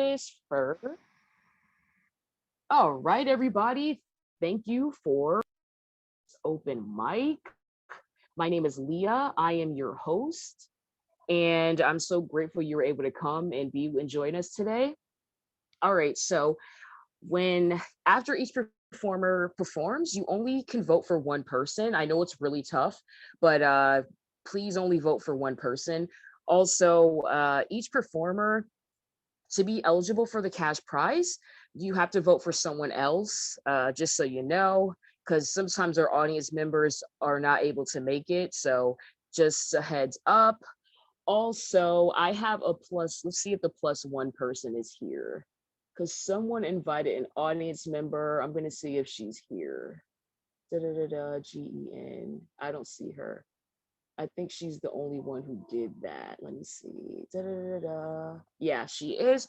this first. All right, everybody. Thank you for open mic. My name is Leah. I am your host, and I'm so grateful you were able to come and join us today. All right, so after each performer performs, you only can vote for one person. I know it's really tough, but please only vote for one person. Also, each performer, to be eligible for the cash prize, you have to vote for someone else, just so you know, because sometimes our audience members are not able to make it. So just a heads up. Also, I have a plus. Let's see if the plus one person is here, because someone invited an audience member. I'm going to see if she's here. Gen. I don't see her. I think she's the only one who did that. Let me see. Yeah, she is.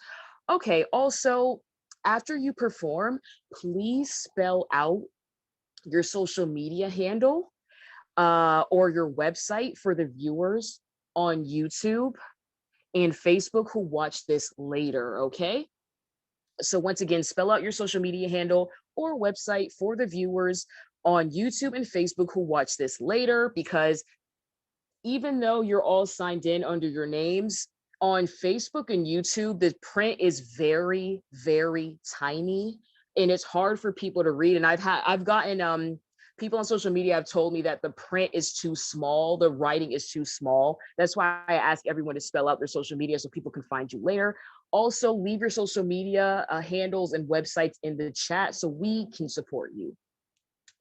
Okay, also, after you perform, please spell out your social media handle or your website for the viewers on YouTube and Facebook who watch this later, okay? So once again, spell out your social media handle or website for the viewers on YouTube and Facebook who watch this later, because even though you're all signed in under your names, on Facebook and YouTube, the print is very, very tiny, and it's hard for people to read. And I've gotten people on social media have told me that the print is too small, the writing is too small. That's why I ask everyone to spell out their social media so people can find you later. Also, leave your social media handles and websites in the chat so we can support you.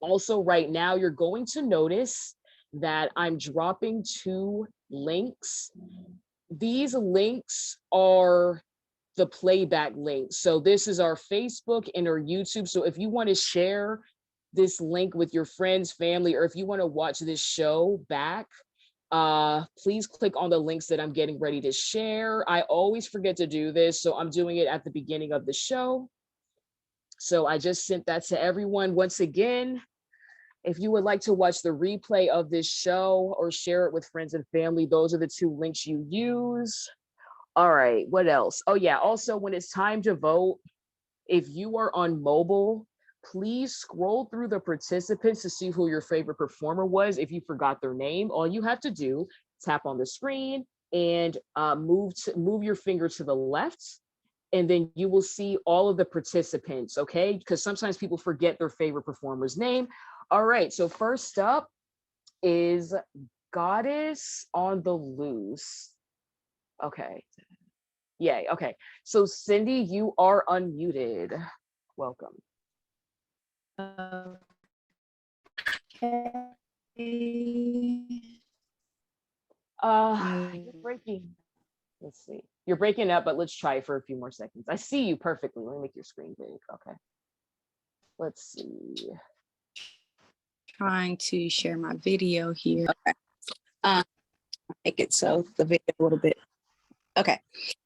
Also, right now, you're going to notice that I'm dropping 2 links. These links are the playback links. So this is our Facebook and our YouTube. So if you want to share this link with your friends, family, or if you want to watch this show back, please click on the links that I'm getting ready to share. I always forget to do this, so I'm doing it at the beginning of the show. So I just sent that to everyone. Once again, if you would like to watch the replay of this show or share it with friends and family, those are the 2 links you use. All right, what else? Oh yeah, also when it's time to vote, if you are on mobile, please scroll through the participants to see who your favorite performer was. If you forgot their name, all you have to do, tap on the screen and move your finger to the left, and then you will see all of the participants, okay? Because sometimes people forget their favorite performer's name. All right, so first up is Goddess on the Loose. Okay, yay, okay. So Cindy, you are unmuted. Welcome. Okay. You're breaking. Let's see. You're breaking up, but let's try it for a few more seconds. I see you perfectly. Let me make your screen big. Okay. Let's see. Trying to share my video here. Okay. Make it so the video a little bit. Okay.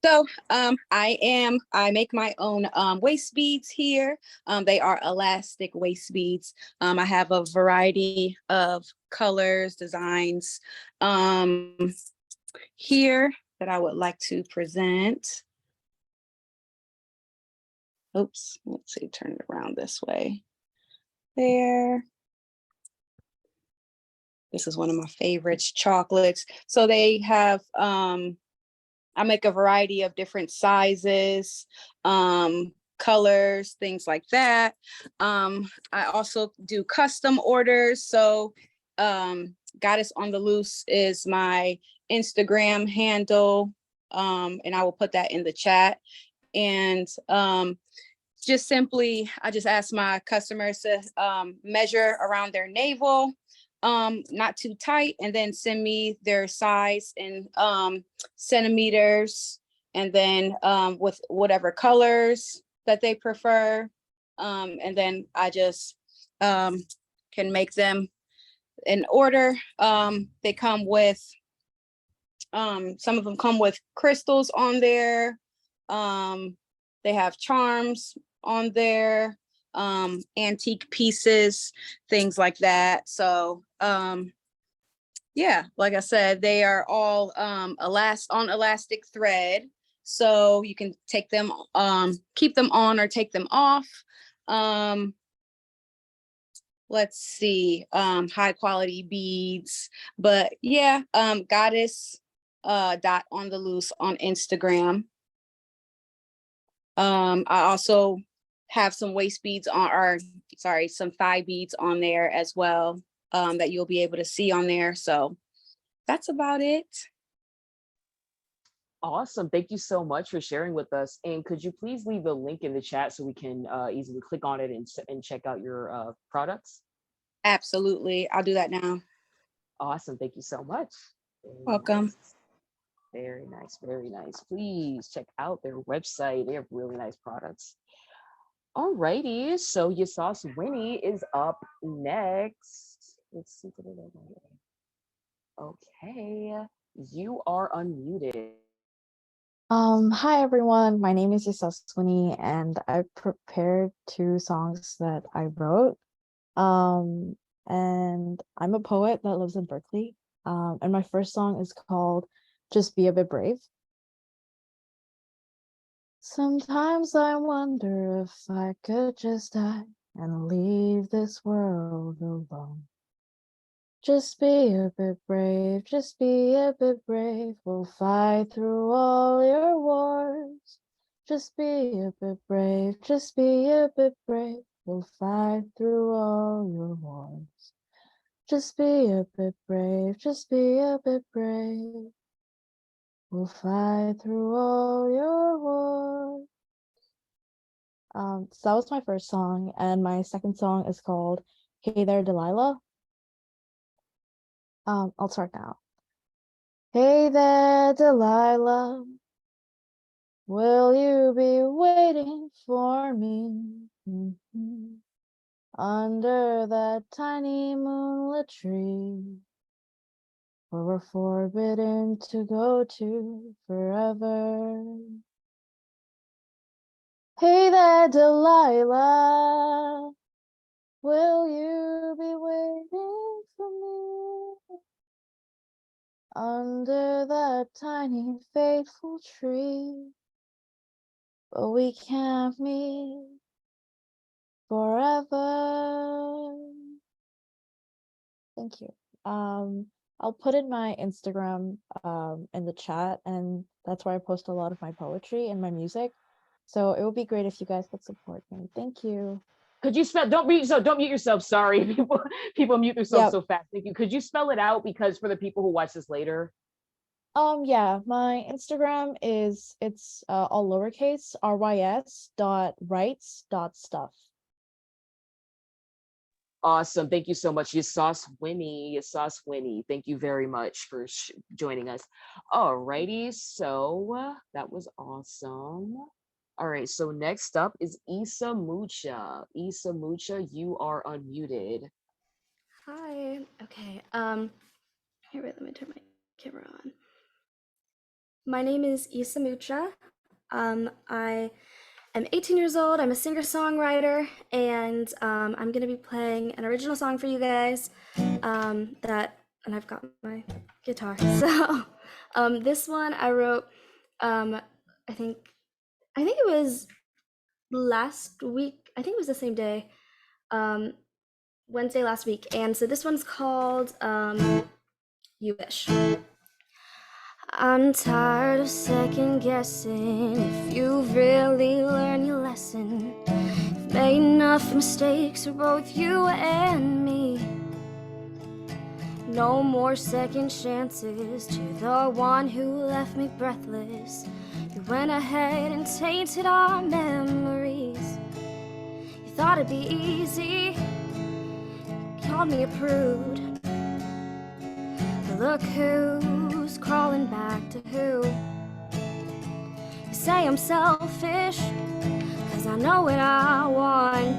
So I make my own waist beads here. They are elastic waist beads. I have a variety of colors, designs here that I would like to present. Oops, let's see, turn it around this way. There. This is one of my favorites, chocolates. So they have, I make a variety of different sizes, colors, things like that. I also do custom orders. So Goddess on the Loose is my Instagram handle, and I will put that in the chat. And just simply, I just ask my customers to measure around their navel, not too tight, and then send me their size in centimeters, and then with whatever colors that they prefer. And then I just can make them in order. They come with, some of them come with crystals on there. They have charms on there, antique pieces, things like that. So yeah, like I said, they are all on elastic thread. so you can take them, keep them on or take them off. Let's see, high quality beads, but yeah, goddess dot on the loose on Instagram. I also have some waist beads on, or sorry, some thigh beads on there as well, that you'll be able to see on there. So that's about it. Awesome. Thank you so much for sharing with us. And could you please leave a link in the chat so we can easily click on it and check out your products? Absolutely. I'll do that now. Awesome. Thank you so much. Very Welcome. nice. Very nice. Very nice. Please check out their website. They have really nice products. All righty. So Issa Sweeney is up next. Let's see. Okay. You are unmuted. Hi everyone, my name is Issa Sweeney and I prepared 2 songs that I wrote. And I'm a poet that lives in Berkeley. And my first song is called Just Be a Bit Brave. Sometimes I wonder if I could just die and leave this world alone. Just be a bit brave, just be a bit brave. We'll fight through all your wars. Just be a bit brave, just be a bit brave. We'll fight through all your wars. Just be a bit brave, just be a bit brave. We'll fight through all your wars. So that was my first song, and my second song is called Hey There, Delilah. I'll start now. Hey there, Delilah, will you be waiting for me? Under that tiny moonlit tree, where we're forbidden to go to forever. Hey there, Delilah, will you be waiting for me? Under that tiny fateful tree, but we can't meet forever. Thank you. I'll put in my Instagram in the chat, and that's where I post a lot of my poetry and my music. So it would be great if you guys could support me. Thank you. Could you spell, don't mute yourself, sorry. People mute themselves so fast. Thank you. Could you spell it out, because for the people who watch this later? Yeah, my Instagram is, it's all lowercase, rys.writes.stuff. Awesome. Thank you so much. Issa Sweeney. Thank you very much for joining us. All righty. So that was awesome. All right. So next up is Issa Mucha. Issa Mucha, you are unmuted. Hi. Okay. Here, wait, let me turn my camera on. My name is Issa Mucha. I am 18 years old. I'm a singer-songwriter, and I'm gonna be playing an original song for you guys. And I've got my guitar. So, this one I wrote. I think it was last week. I think it was the same day. Wednesday last week, and so this one's called You Wish. I'm tired of second guessing if you've really learned your lesson. You've made enough mistakes for both you and me. No more second chances to the one who left me breathless. You went ahead and tainted our memories. You thought it'd be easy, called me a prude. But look who's crawling back to who. You say I'm selfish, cause I know what I want.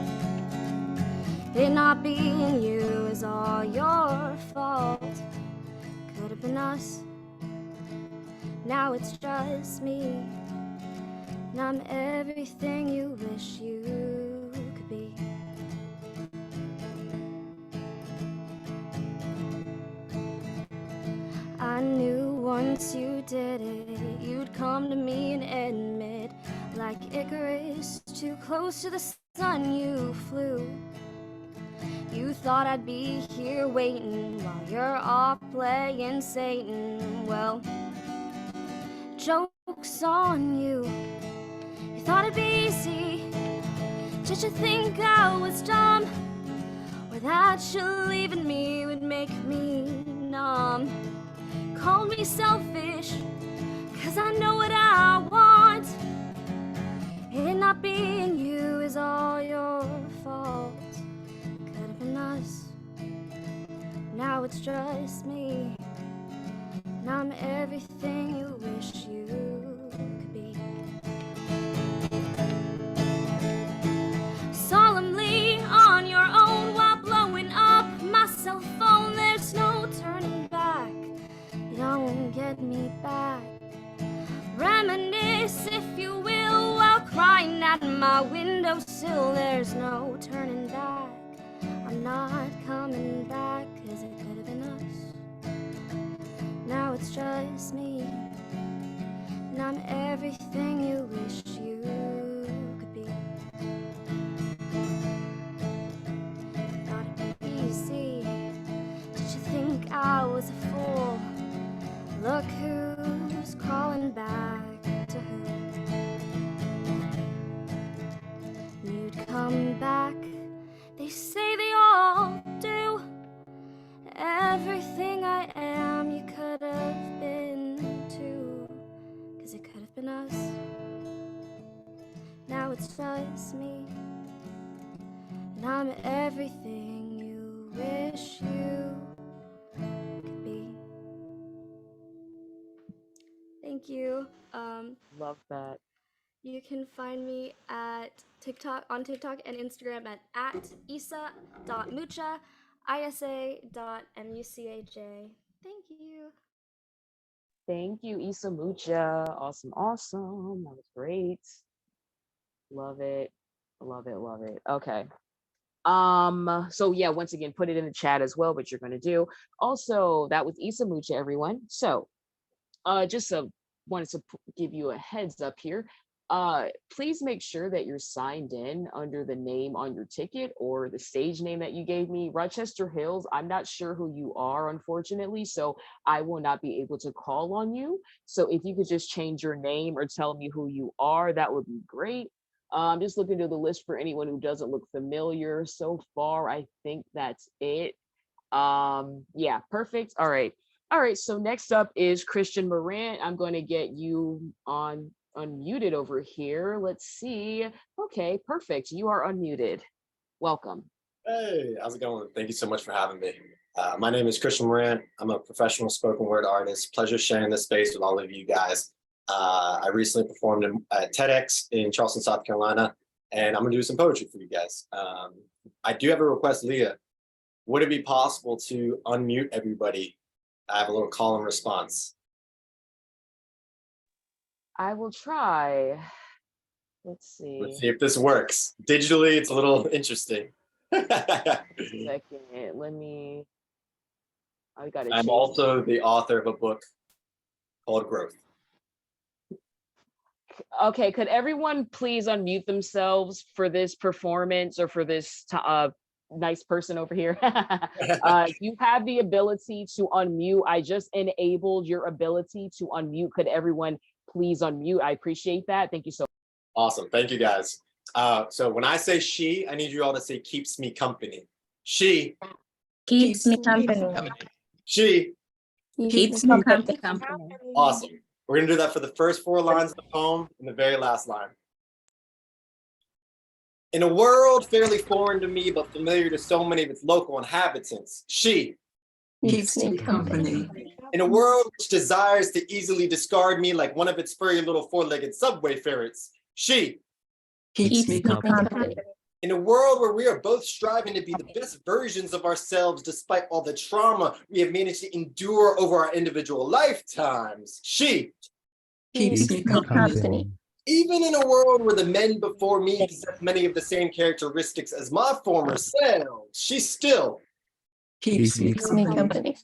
It not being you is all your fault. Could have been us, now it's just me. And I'm everything you wish you could be. I knew once you did it, you'd come to me and admit, like Icarus, too close to the sun you flew. You thought I'd be here waiting while you're off playing Satan. Well, joke's on you. You thought it'd be easy. Did you think I was dumb? Or that you leaving me would make me numb? Called me selfish, 'cause I know what I want. It not being you is all your fault. Could have been us, now it's just me. And I'm everything you wish you could be. Solemnly on your own while blowing up my cell phone, there's no turning back. You don't get me back. Reminisce, if you will, while crying at my windowsill. There's no turning back. I'm not coming back, 'cause it could have been us. Now it's just me, and I'm everything you wish you could be. Thought it'd be easy. Did you think I was a fool? Look who's crawling back to who. You'd come back, they say they all do. Everything I am you could have been too, 'cause it could have been us. Now it's just me, and I'm everything you wish you could be. Thank you. Love that. You can find me at TikTok, on TikTok and Instagram at Issa.Mucha, Isa.Mucha. Thank you. Thank you, Issa Mucha. Awesome, awesome. That was great. Love it. Love it, love it. Okay. So yeah, once again, put it in the chat as well, what you're gonna do. Also, that was Issa Mucha, everyone. So just wanted to give you a heads up here. Please make sure that you're signed in under the name on your ticket or the stage name that you gave me. Rochester Hills, I'm not sure who you are, unfortunately, so I will not be able to call on you. So if you could just change your name or tell me who you are, that would be great. I'm just looking through the list for anyone who doesn't look familiar. So far, I think that's it. Yeah, perfect. All right. All right, so next up is Christian Moran. I'm going to get you unmuted over here. Let's see. Okay, perfect. You are unmuted. Welcome. Hey, how's it going? Thank you so much for having me. My name is Christian Moran. I'm a professional spoken word artist. Pleasure sharing this space with all of you guys. I recently performed at TEDx in Charleston, South Carolina, and I'm going to do some poetry for you guys. I do have a request, Leah. Would it be possible to unmute everybody? I have a little call and response. I will try. Let's see. Let's see if this works. Digitally, it's a little interesting. Second, let me. I got it. I'm also the author of a book called Growth. Okay, could everyone please unmute themselves for this performance or for this nice person over here? You have the ability to unmute. I just enabled your ability to unmute. Could everyone please unmute? I appreciate that. Thank you so much. Awesome. Thank you, guys. So when I say she, I need you all to say keeps me company. She keeps me company. She Keeps me company. Awesome. We're going to do that for the first 4 lines of the poem and the very last line. In a world fairly foreign to me, but familiar to so many of its local inhabitants, she Keeps me company. in a world which desires to easily discard me like one of its furry little 4-legged subway ferrets, she Keeps me company. in a world where we are both striving to be the best versions of ourselves despite all the trauma we have managed to endure over our individual lifetimes, she Keeps me company. even in a world where the men before me possess many of the same characteristics as my former selves, she still Keeps me company.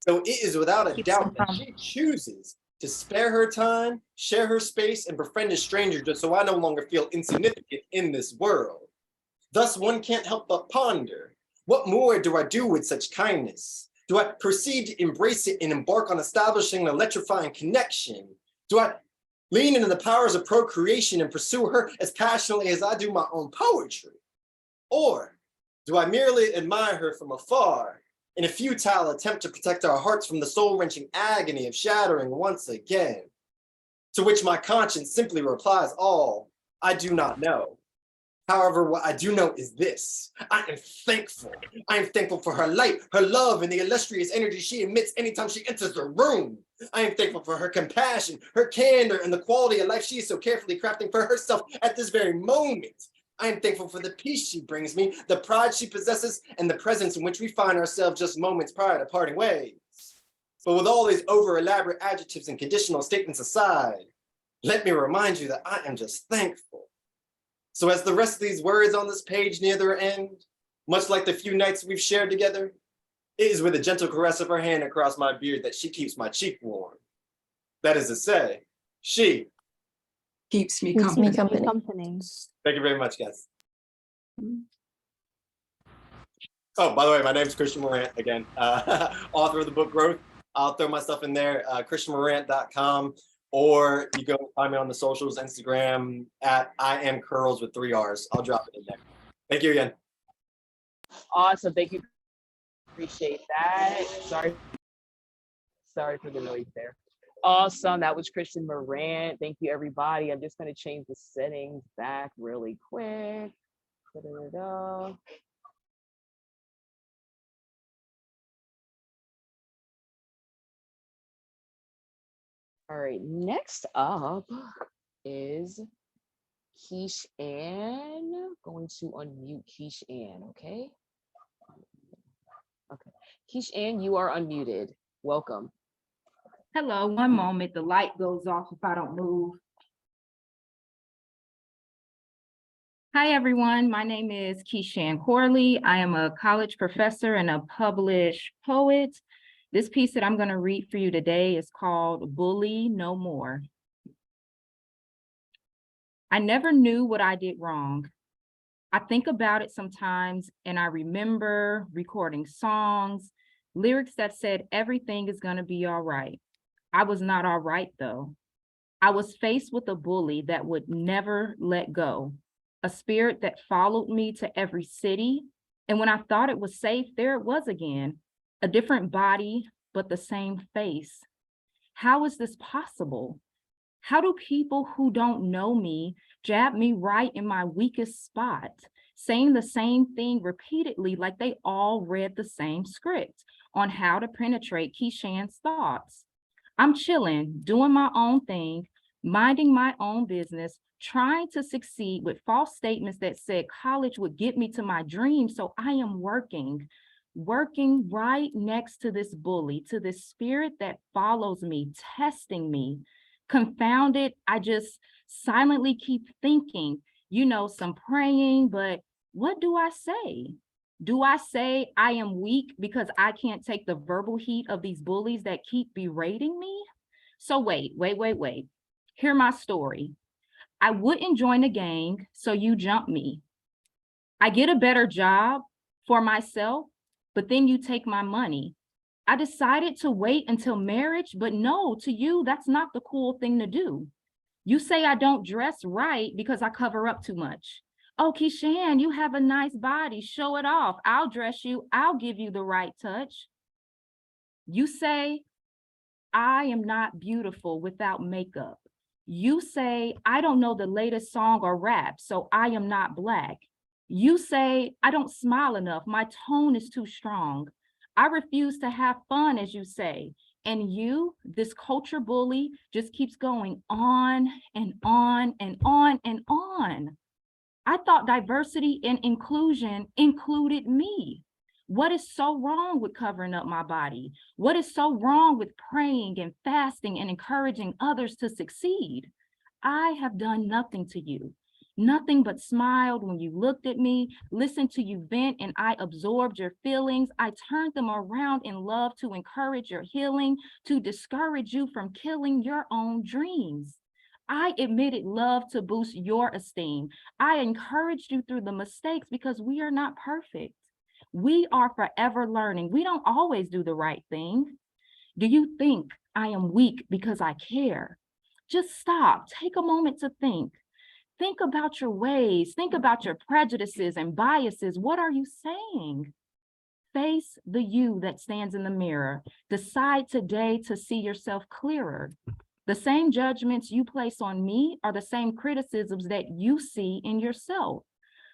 So it is without a doubt that she chooses to spare her time, share her space, and befriend a stranger just so I no longer feel insignificant in this world. Thus, one can't help but ponder, what more do I do with such kindness? Do I proceed to embrace it and embark on establishing an electrifying connection? Do I lean into the powers of procreation and pursue her as passionately as I do my own poetry? Or do I merely admire her from afar in a futile attempt to protect our hearts from the soul-wrenching agony of shattering once again? To which my conscience simply replies, all I do not know. However, what I do know is this: I am thankful. I am thankful for her light, her love, and the illustrious energy she emits anytime she enters the room. I am thankful for her compassion, her candor, and the quality of life she is so carefully crafting for herself at this very moment. I am thankful for the peace she brings me, the pride she possesses, and the presence in which we find ourselves just moments prior to parting ways. But with all these over-elaborate adjectives and conditional statements aside, let me remind you that I am just thankful. So as the rest of these words on this page near their end, much like the few nights we've shared together, it is with a gentle caress of her hand across my beard that she keeps my cheek warm. That is to say, she Keeps me Keeps me company. company. Thank you very much, guys. Oh, by the way, my name is Kishan Corley again, author of the book Growth. I'll throw my stuff in there, christianmorant.com, or you go find me on the socials, Instagram at @IamCurls with 3 R's. I'll drop it in there. Thank you again. Awesome. Thank you. Appreciate that. Sorry for the noise there. Awesome. That was Kishan Corley. Thank you, everybody. I'm just going to change the settings back really quick. Da-da-da-da. All right, next up is Kishan. Going to unmute Kishan, okay? Okay. Kishan, you are unmuted. Welcome. Hello, one moment. The light goes off if I don't move. Hi, everyone. My name is Kishan Corley. I am a college professor and a published poet. This piece that I'm going to read for you today is called Bully No More. I never knew what I did wrong. I think about it sometimes and I remember recording songs, lyrics that said everything is going to be all right. I was not all right, though. I was faced with a bully that would never let go, a spirit that followed me to every city. And when I thought it was safe, there it was again, a different body, but the same face. How is this possible? How do people who don't know me jab me right in my weakest spot, saying the same thing repeatedly like they all read the same script on how to penetrate Kishan's thoughts? I'm chilling, doing my own thing, minding my own business, trying to succeed with false statements that said college would get me to my dreams. So I am working right next to this bully, to this spirit that follows me, testing me. Confounded, I just silently keep thinking, some praying, but what do I say? Do I say I am weak because I can't take the verbal heat of these bullies that keep berating me? So wait. Hear my story. I wouldn't join the gang, so you jump me. I get a better job for myself, but then you take my money. I decided to wait until marriage, but no, to you, that's not the cool thing to do. You say I don't dress right because I cover up too much. Oh, Kishan, you have a nice body, show it off. I'll dress you, I'll give you the right touch. You say I am not beautiful without makeup. You say I don't know the latest song or rap, so I am not Black. You say I don't smile enough, my tone is too strong. I refuse to have fun, as you say. And you, this culture bully, just keeps going on and on and on and on. I thought diversity and inclusion included me. What is so wrong with covering up my body? What is so wrong with praying and fasting and encouraging others to succeed? I have done nothing to you. Nothing but smiled when you looked at me, listened to you vent, and I absorbed your feelings. I turned them around in love to encourage your healing, to discourage you from killing your own dreams. I admitted love to boost your esteem. I encouraged you through the mistakes because we are not perfect. We are forever learning. We don't always do the right thing. Do you think I am weak because I care? Just stop. Take a moment to think. Think about your ways. Think about your prejudices and biases. What are you saying? Face the you that stands in the mirror. Decide today to see yourself clearer. The same judgments you place on me are the same criticisms that you see in yourself.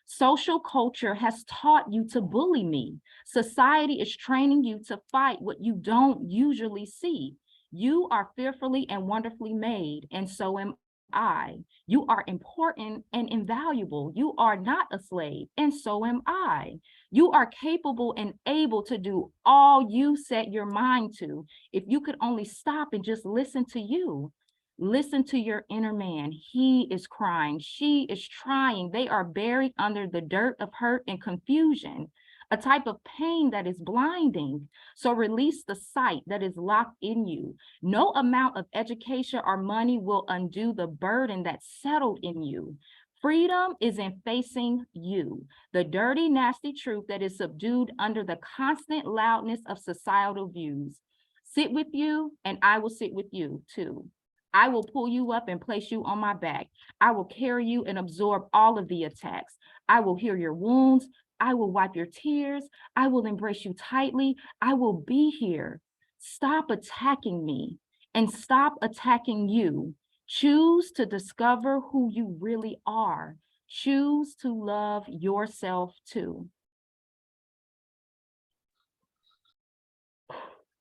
Social culture has taught you to bully me. Society is training you to fight what you don't usually see. You are fearfully and wonderfully made, and so am I. You are important and invaluable. You are not a slave, and so am I. You are capable and able to do all you set your mind to. If you could only stop and just listen to you. Listen to your inner man. He is crying. She is trying. They are buried under the dirt of hurt and confusion, a type of pain that is blinding. So release the sight that is locked in you. No amount of education or money will undo the burden that's settled in you. Freedom is in facing you, the dirty, nasty truth that is subdued under the constant loudness of societal views. Sit with you, and I will sit with you too. I will pull you up and place you on my back. I will carry you and absorb all of the attacks. I will heal your wounds. I will wipe your tears. I will embrace you tightly. I will be here. Stop attacking me and stop attacking you. Choose to discover who you really are. Choose to love yourself too.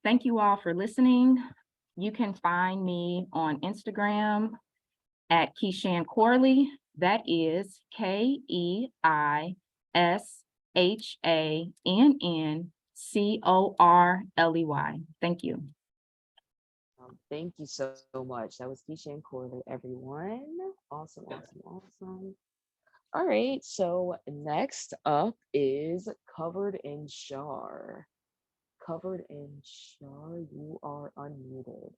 Thank you all for listening. You can find me on Instagram at Kishan Corley. That is KEISHANNCORLEY. Thank you. Thank you so much. That was Kishan Corley, everyone. Awesome, awesome, awesome. All right, so next up is Covered in Char. Covered in Char, you are unmuted.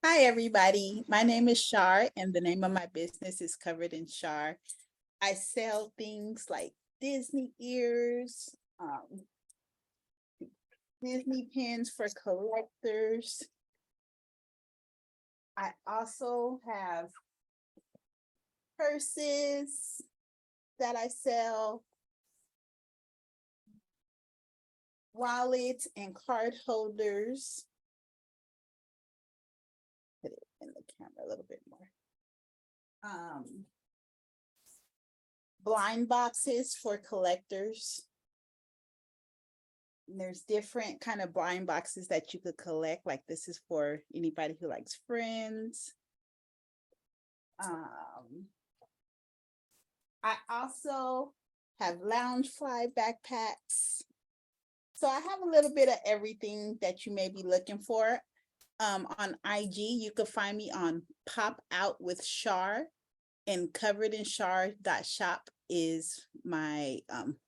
Hi, everybody. My name is Char, and the name of my business is Covered in Char. I sell things like Disney ears, Disney pins for collectors. I also have purses that I sell, wallets and card holders. Put it in the camera a little bit more. Blind boxes for collectors. And there's different kind of blind boxes that you could collect. Like this is for anybody who likes Friends. I also have Loungefly backpacks. So I have a little bit of everything that you may be looking for. On IG, you can find me on Pop Out with Char, and coveredinchar.shop is my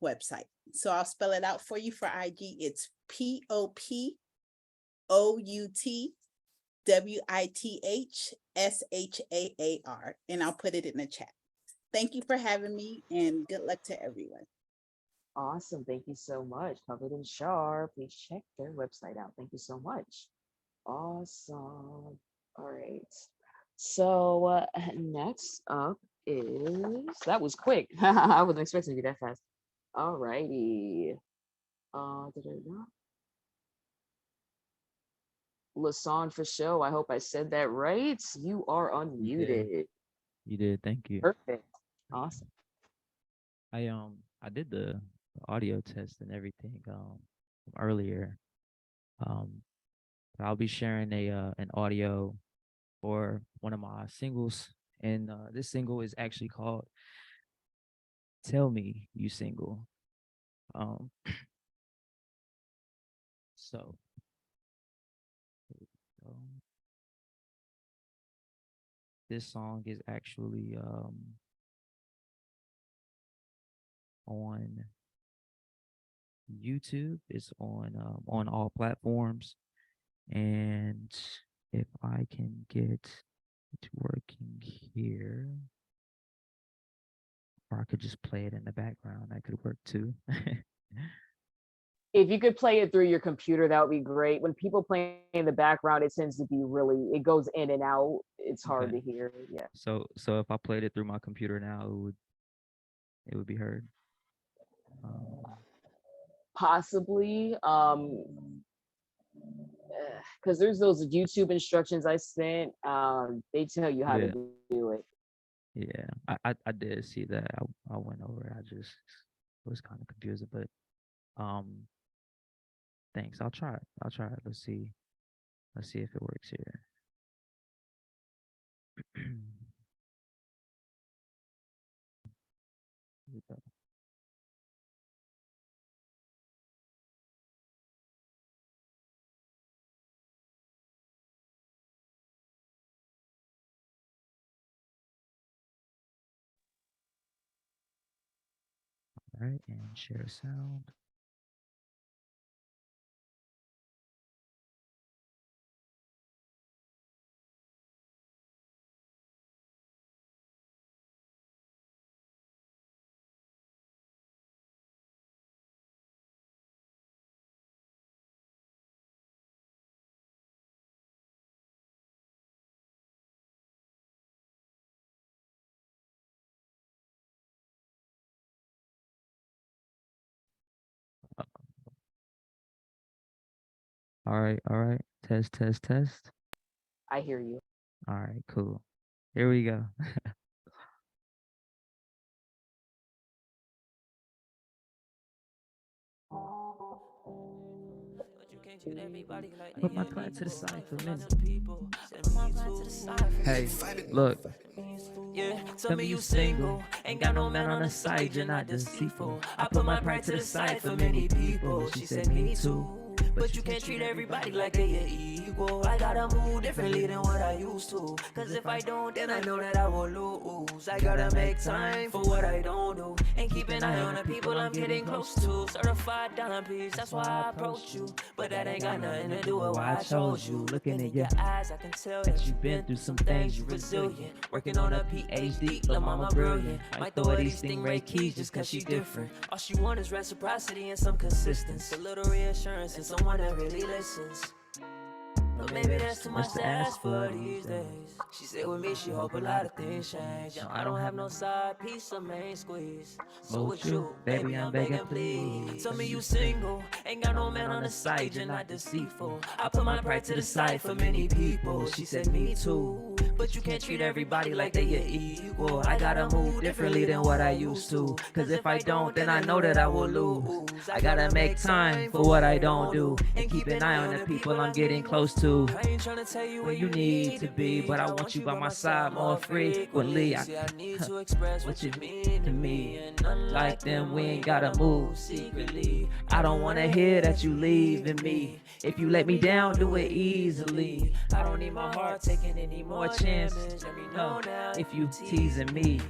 website. So I'll spell it out for you for IG. It's POPOUTWITHSHAAR, and I'll put it in the chat. Thank you for having me, and good luck to everyone. Awesome. Thank you so much. Covered in Char. Please check their website out. Thank you so much. Awesome. All right. So next up is, that was quick. I wasn't expecting to be that fast. All righty. Lasan for show. I hope I said that right. You are unmuted. You did. Thank you. Perfect. Awesome. I did the audio test and everything earlier. I'll be sharing an audio for one of my singles, and this single is actually called "Tell Me You Single." So here we go. this song is actually on YouTube. It's on all platforms. And if I can get it working here, or I could just play it in the background, that could work too. If you could play it through your computer, that would be great. When people play in the background, it tends to be really, it goes in and out. It's hard Okay. to hear. Yeah. So if I played it through my computer now, it would be heard. Possibly. Because there's those YouTube instructions I sent. They tell you how Yeah. to do it. Yeah, I did see that. I went over it. I just was kind of confused, but thanks. I'll try it. Let's see if it works here. Here we go. All right, and share sound. All right. Test, test, test. I hear you. All right, cool. Here we go. Put my pride to the side for a minute. Hey, look. Yeah, tell me you single, ain't got no man on the side, you're not deceitful. I put my pride to the side for many people. She said me too, but you can't treat everybody like they equal. I gotta move differently than what I used to, cause if I don't, then I know that I will lose. I gotta make time for what I don't do, and keep an eye on the people I'm getting close to. Certified dime piece, that's why I approach you, but that ain't got nothing to do with why I chose you. Looking in your eyes, I can tell that you've been through some things, you're resilient. Working on a PhD, lil' mama brilliant. Might throw her these Stingray keys just cause she different. All she want is reciprocity and some consistency, a little reassurance and someone that really listens. But maybe that's too much to ask for these days. She said with me she hope a lot of things change. Now I don't have no side piece or main squeeze. So with you, baby, I'm begging please. Tell me you single, ain't got no man on the side, you're not deceitful. I put my pride to the side for many people. She said me too, but you can't treat everybody like they your equal. I gotta move differently than what I used to, cause if I don't, then I know that I will lose. I gotta make time for what I don't do, and keep an eye on the people I'm getting close to. I ain't tryna tell you where you need to be, but I want you by my side more frequently. I need to express what you mean to me, and unlike them, we ain't gotta move secretly. I don't wanna hear that you leaving me. If you let me down, do it easily. I don't need my heart taking any more chances. Let me know now if you teasing me.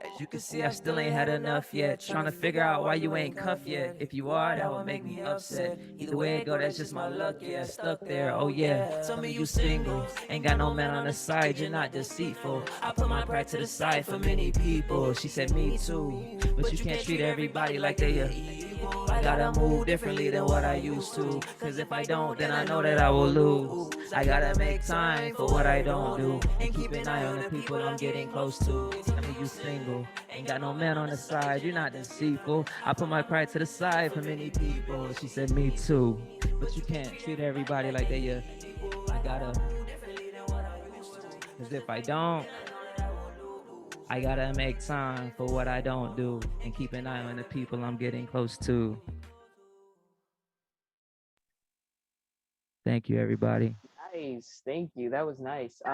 As you can see, I still ain't had enough yet. Trying to figure out why you ain't cuffed yet. If you are, that would make me upset. Either way it go, that's just my luck, yeah. Stuck there, oh yeah. Tell me you single, ain't got no man on the side, you're not deceitful. I put my pride to the side for many people. She said me too, but you can't treat everybody like they are equal. I gotta move differently than what I used to, cause if I don't, then I know that I will lose. I gotta make time for what I don't do, and keep an eye on the people I'm getting close to. Tell me you single, ain't got no man on the side, you're not deceitful. I put my pride to the side for many people. She said me too, but you can't treat everybody like they are equal. I gotta, cause if I don't, I gotta make time for what I don't do, and keep an eye on the people I'm getting close to. Thank you, everybody. Nice. Thank you. That was nice. You-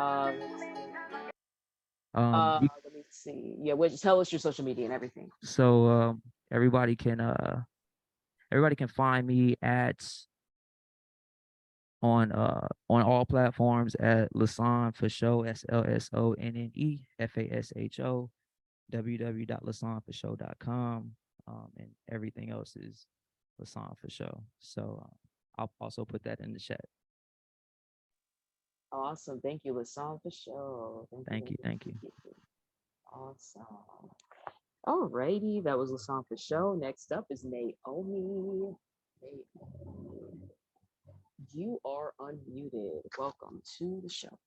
Let me see. Yeah, tell us your social media and everything. so everybody can find me at on all platforms at Lasan for show, SLSONNEFASHO, www.lasanforshow.com, and everything else is Lasan for show. So I'll also put that in the chat. Awesome. Thank you, Lasan, for sure. Thank you. Awesome. Alrighty, that was Lasan for show. Next up is Naomi. You are unmuted. Welcome to the show.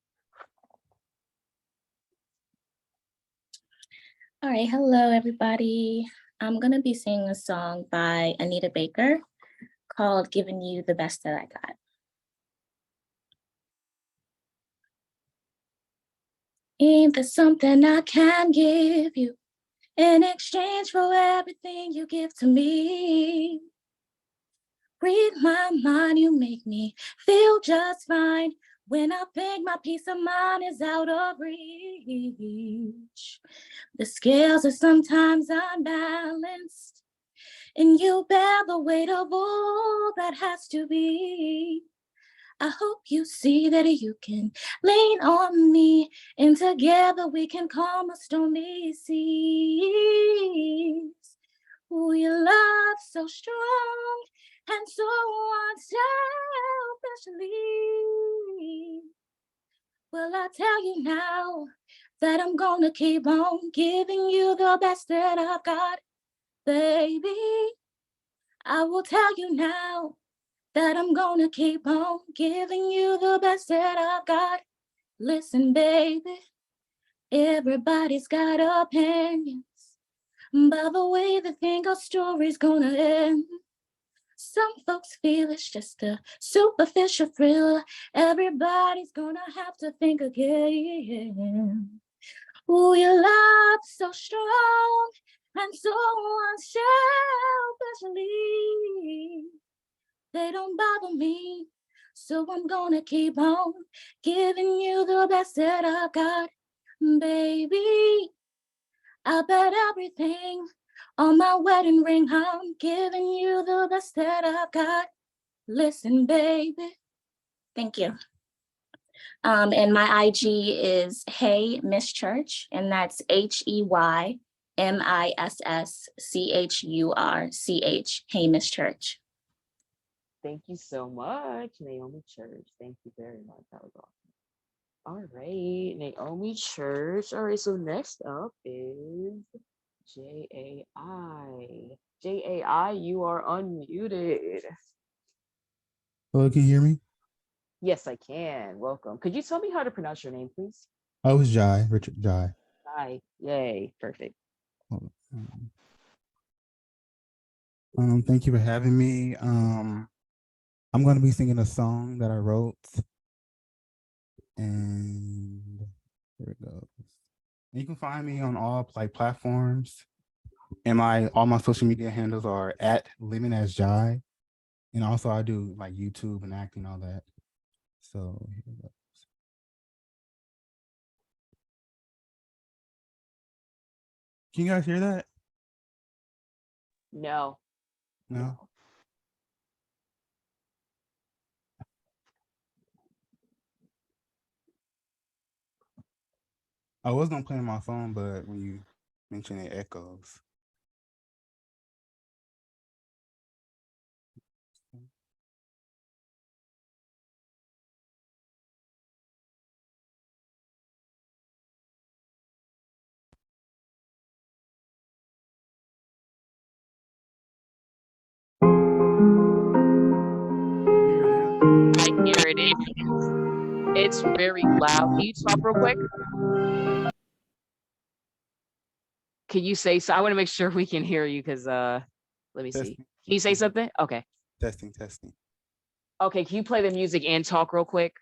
All right, hello everybody. I'm gonna be singing a song by Anita Baker called Giving You the Best That I Got. Ain't there something I can give you in exchange for everything you give to me? Read my mind, you make me feel just fine when I think my peace of mind is out of reach. The scales are sometimes unbalanced, and you bear the weight of all that has to be. I hope you see that you can lean on me, and together we can calm a stormy seas. Oh, your love so strong and so unselfishly. Well, I tell you now that I'm gonna keep on giving you the best that I've got, baby. I will tell you now that I'm gonna keep on giving you the best that I've got. Listen, baby, everybody's got opinions about the way they think our story's gonna end. Some folks feel it's just a superficial thrill. Everybody's gonna have to think again. Oh, your love's so strong and so unselfishly. They don't bother me, so I'm gonna keep on giving you the best that I've got, baby. I bet everything on my wedding ring, I'm giving you the best that I've got. Listen, baby. Thank you. And my IG is Hey Miss Church, and that's HEYMISSCHURCH. Hey Miss Church. Thank you so much, Naomi Church. Thank you very much. That was awesome. All right, Naomi Church. All right, so next up is JAI. JAI, you are unmuted. Hello, can you hear me? Yes, I can. Welcome. Could you tell me how to pronounce your name, please? I was Jai, Richard Jai. Hi. Yay. Perfect. Thank you for having me. I'm going to be singing a song that I wrote, and here it goes. And you can find me on all platforms, and all my social media handles are at Living as Jai, and also I do like YouTube and acting, all that. So here it goes. Can you guys hear that? No. No. I was gonna play on my phone, but when you mention it echoes. I hear it. It's very loud. Can you stop real quick? Can you say so? I want to make sure we can hear you because let me see. Can you say something? Okay. Testing. Okay, can you play the music and talk real quick?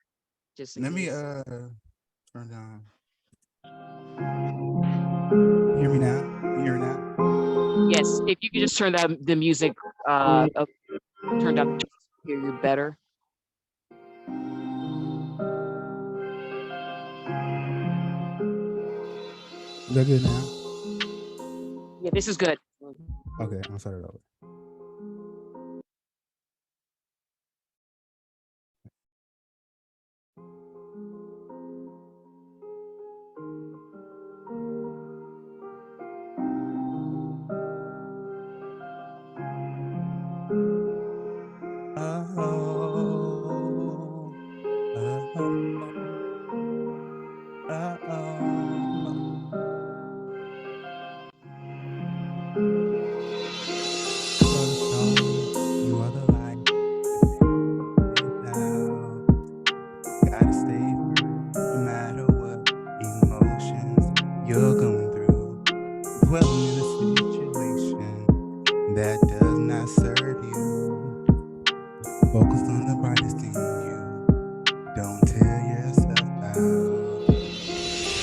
Just let me turn down. Hear me now? You hear me now? Yes, if you could just turn down the music, turn down, hear you better. Is that good now? Yeah, this is good. Okay, I'll start it over. you're going through. Dwelling in a situation that does not serve you. Focus on the brightest in you. Don't tear yourself out.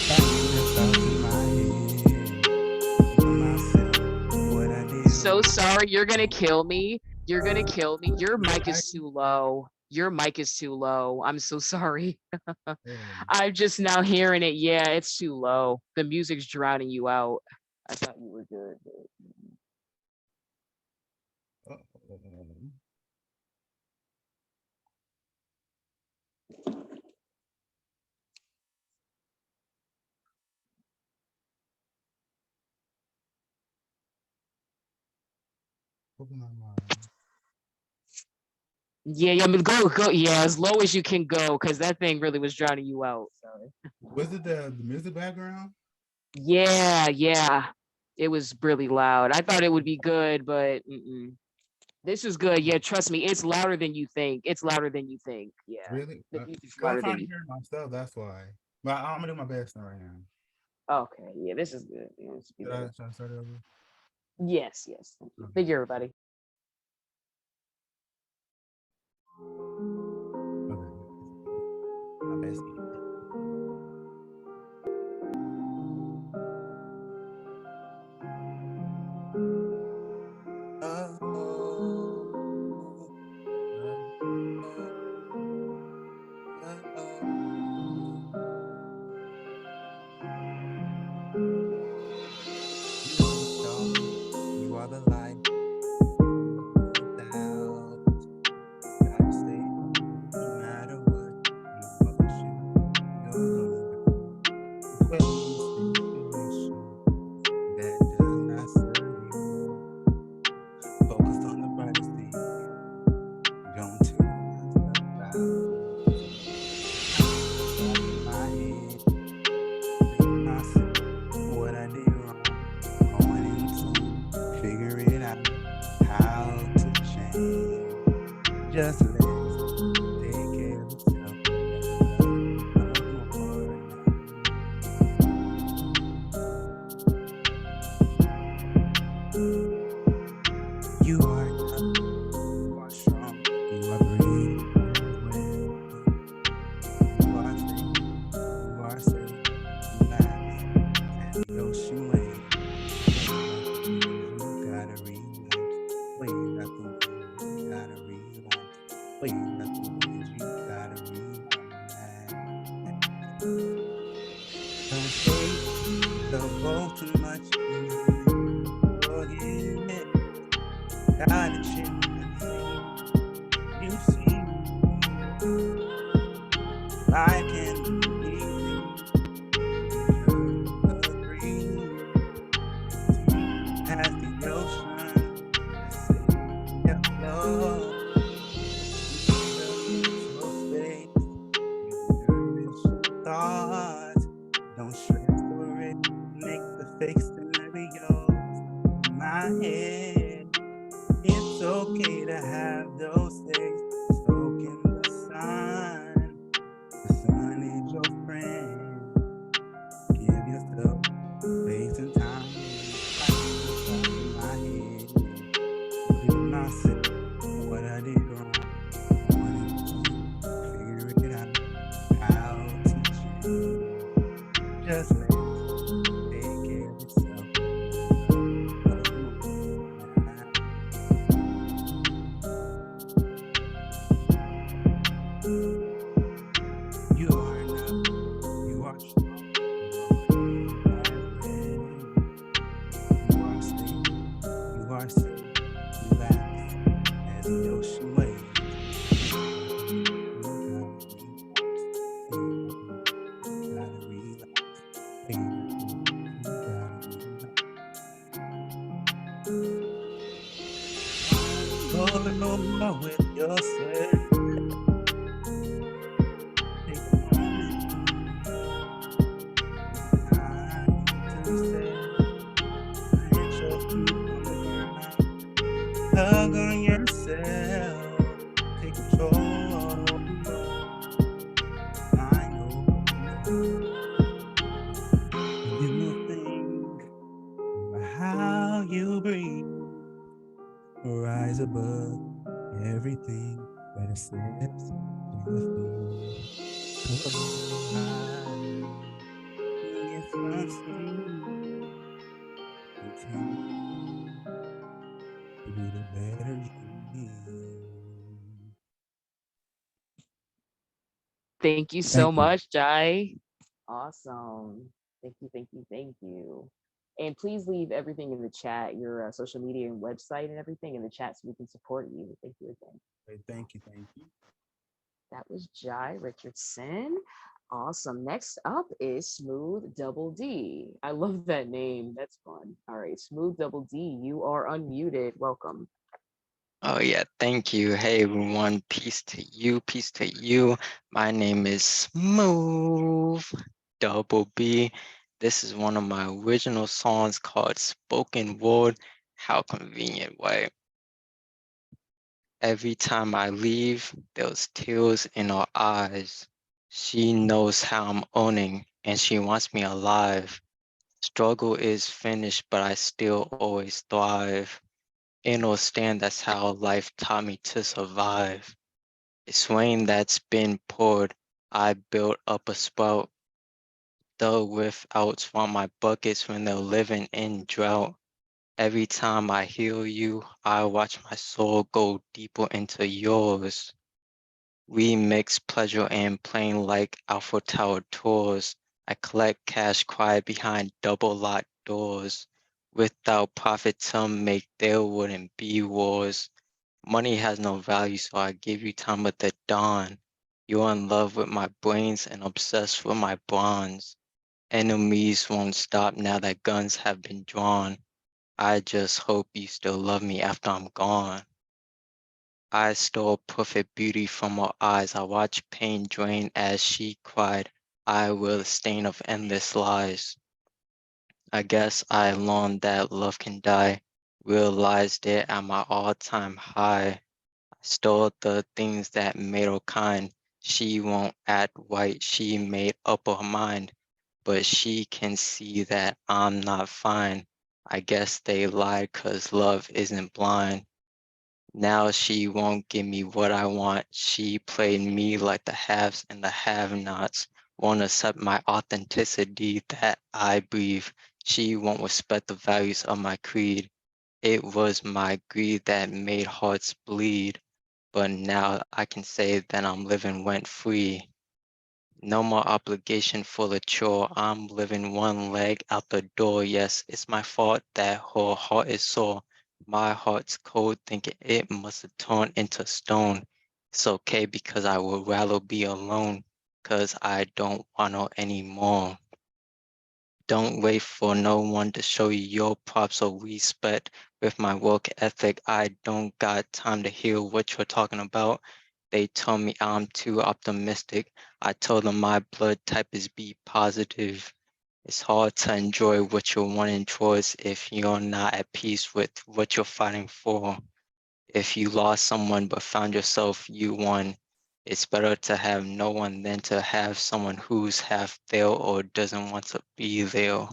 Find yourself in my head. For myself, what I did. So sorry, you're gonna kill me. You're gonna kill me. Your mic is too low. Your mic is too low. I'm so sorry. I'm just now hearing it. Yeah, it's too low. The music's drowning you out. I thought you were good. Yeah, I mean, go. Yeah, as low as you can go, because that thing really was drowning you out. Sorry. Was it the music background? Yeah. It was really loud. I thought it would be good, but this is good. Yeah, trust me, it's louder than you think. It's louder than you think. Yeah. Really? The music's I'm louder trying than to you. hear myself, that's why. But I'm gonna do my best right now. Okay, yeah, this is good. Yeah, this Should I start over? Yes. Thank you, everybody. Okay. My best. You are the light. Gotta stay, no matter what emotion you're going through. That does not serve you. Focus on the brightest thing. Don't tear yourself out. My head, think myself, what I did wrong. Going into figure it out, how to change. Just let it take care of itself. You are enough, you are strong, you are breathing you are safe, you are safe, relax, as the ocean waves. You gotta relax, wait up the waves, you gotta relax, wait up the waves, you gotta relax. Don't stay, don't go too much, forget it. Gotta change you see, life can be easy. Just breathe as the ocean, just say hello. Mental space, you thoughts, don't stress for it, make the fake scenarios in my head. It's okay to have those days, soak in the sun. The sun is your friend. Give yourself space and time. In my head, clear myself what I did wrong. Figure it out, how to change. Just let it take care of itself. You are enough, you are strong, you are safe, relax as the ocean waves. You gotta relax, go over with yourself. Hug on yourself, take control. I know you rise above everything that is says anything. So I get some sleep. Continue to be the better you. Thank you so Thank you. much, Jai. Awesome. Thank you, thank you, thank you. And please leave everything in the chat, your social media and website and everything in the chat so we can support you. Thank you again. Thank you. Thank you. That was Jai Richardson. Awesome. Next up is Smooth Double D. I love that name. That's fun. All right, Smooth Double D, you are unmuted. Welcome. Oh yeah, thank you. Hey everyone, peace to you, peace to you. My name is Smooth Double B. This is one of my original songs called Spoken Word. How convenient, right? Every time I leave, there's tears in her eyes. She knows how I'm owning and she wants me alive. Struggle is finished, but I still always thrive. Ain't no stand, that's how life taught me to survive. It's rain that's been poured, I built up a spout. The without want my buckets when they're living in drought. Every time I heal you, I watch my soul go deeper into yours. We mix pleasure and playing like Alpha Tower tours. I collect cash quiet behind double locked doors. Without profit, some make there wouldn't be wars. Money has no value, so I give you time at the dawn. You're in love with my brains and obsessed with my bronze. Enemies won't stop now that guns have been drawn. I just hope you still love me after I'm gone. I stole perfect beauty from her eyes. I watched pain drain as she cried. I will a stain of endless lies. I guess I learned that love can die. Realized it at my all-time high. I stole the things that made her kind. She won't act white, she made up her mind. But she can see that I'm not fine. I guess they lied 'cause love isn't blind. Now she won't give me what I want. She played me like the haves and the have-nots. Won't accept my authenticity that I breathe. She won't respect the values of my creed. It was my greed that made hearts bleed. But now I can say that I'm living rent free. No more obligation for the chore. I'm living one leg out the door. Yes, it's my fault that her heart is sore. My heart's cold, thinking it must have torn into stone. It's okay because I would rather be alone, 'cause I don't want her anymore. Don't wait for no one to show you your props or respect. With my work ethic, I don't got time to hear what you're talking about. They told me I'm too optimistic. I told them my blood type is B positive. It's hard to enjoy what you're wanting towards if you're not at peace with what you're fighting for. If you lost someone but found yourself, you won. It's better to have no one than to have someone who's half there or doesn't want to be there.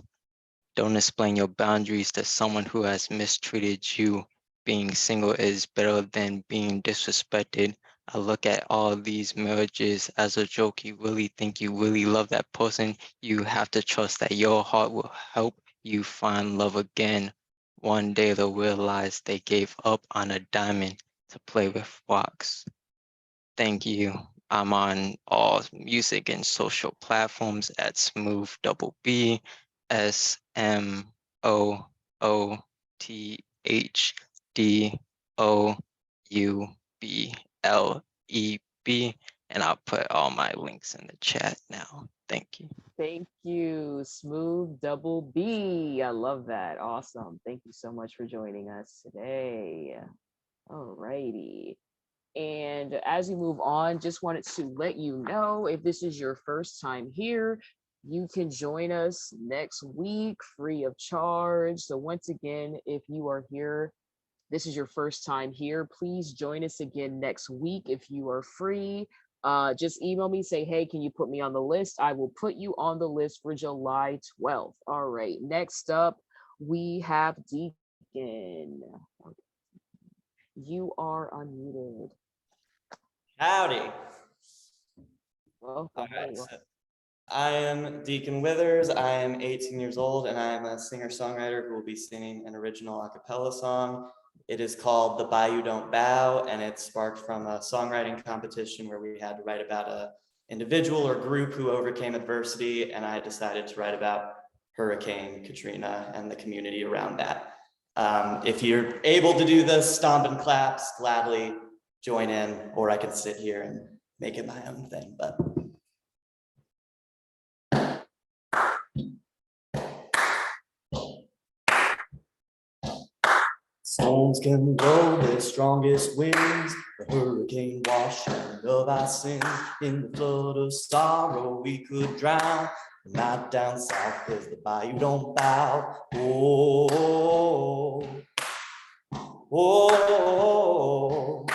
Don't explain your boundaries to someone who has mistreated you. Being single is better than being disrespected. I look at all these marriages as a joke. You really think you really love that person? You have to trust that your heart will help you find love again. One day they'll realize they gave up on a diamond to play with rocks. Thank you. I'm on all music and social platforms at Smooth Double B, SMOOTHDOUBLEB, and I'll put all my links in the chat now. Thank you. Thank you, Smooth Double B. I love that. Awesome. Thank you so much for joining us today. All righty. And as we move on, just wanted to let you know if this is your first time here, you can join us next week free of charge. So once again, if you are here, this is your first time here, please join us again next week if you are free. Just email me, say, hey, can you put me on the list? I will put you on the list for July 12th. All right, next up, we have Deacon. You are unmuted. Howdy. Welcome. All right, so I am Deacon Withers. I am 18 years old and I am a singer-songwriter who will be singing an original a cappella song. It is called The Bayou Don't Bow, and it sparked from a songwriting competition where we had to write about a individual or group who overcame adversity, and I decided to write about Hurricane Katrina and the community around that. If you're able to do the stomp and claps, gladly join in, or I can sit here and make it my own thing, but. Storms can blow their strongest winds, the hurricane washing of our sins. In the flood of sorrow we could drown, but not down south, cause the bayou don't bow. Oh, oh, oh,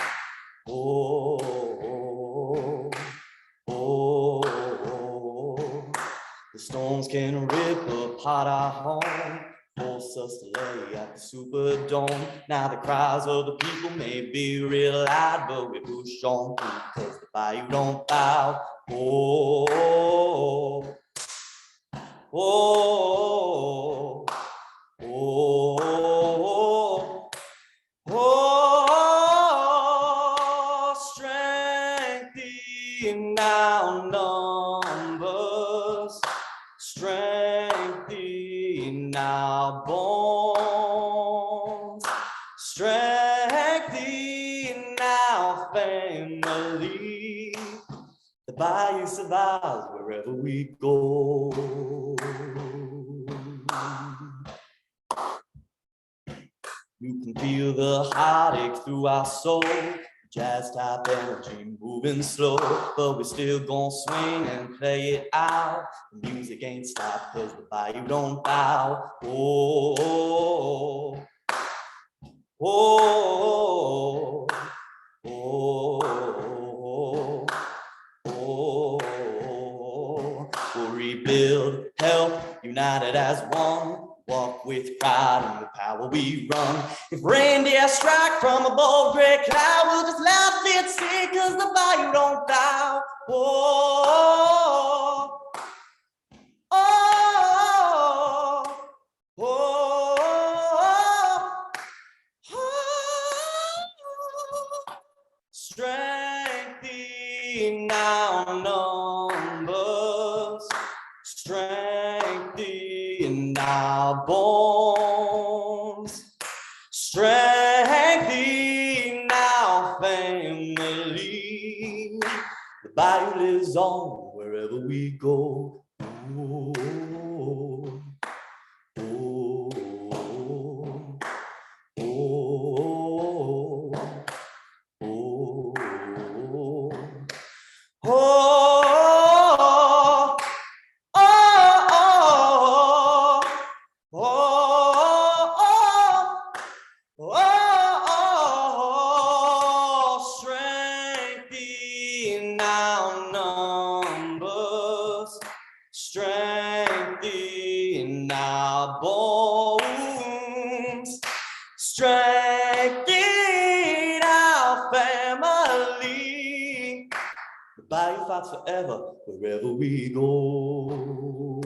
oh, oh, oh. The storms can rip apart our home, force us to lay at the Superdome. Now the cries of the people may be real loud, but we push on through because the bayou don't bow. Oh, oh, oh, oh, oh, strength in our numbers, strength in our bones, strength in our family. The bayou survives wherever we go. You can feel the heartache through our soul, jazz type energy moving slow, but we're still gonna swing and play it out. The music ain't stopped cause the bayou don't bow. Oh, oh, oh, oh, oh. We'll rebuild, help, united as one. Walk with pride and with power we run. If reindeer strike from a bold gray cloud, we'll just laugh and sing cause the bayou don't bow. Oh, oh, oh, oh. Strength in our numbers, strength in our bones, strength in our family. The bayou lives on wherever we go. Oh, oh, oh, oh, oh, oh, oh, oh, oh, strength in our numbers, strength in our bones, strength in our family. The bayou fights forever wherever we go.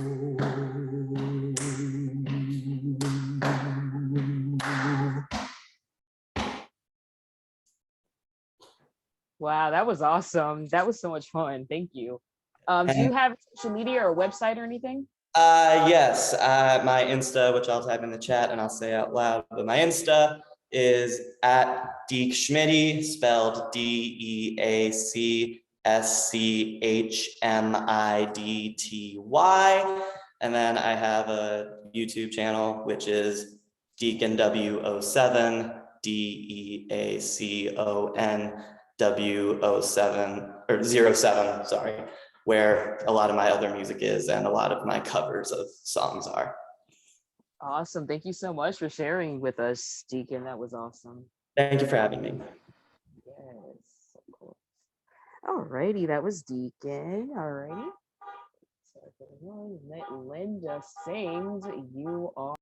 Wow, that was awesome. That was so much fun. Thank you. Do you have social media or a website or anything? Yes, my Insta, which I'll type in the chat and I'll say out loud, but my Insta is at Deek Schmitty, spelled DeACSCHMIDTY. And then I have a YouTube channel, which is Deacon W07, DEACON W07 sorry, where a lot of my other music is and a lot of my covers of songs are. Awesome. Thank you so much for sharing with us, Deacon. That was awesome. Thank you for having me. Yes, of course. Alrighty, that was Deacon. Alrighty. Let Linda sings You Are.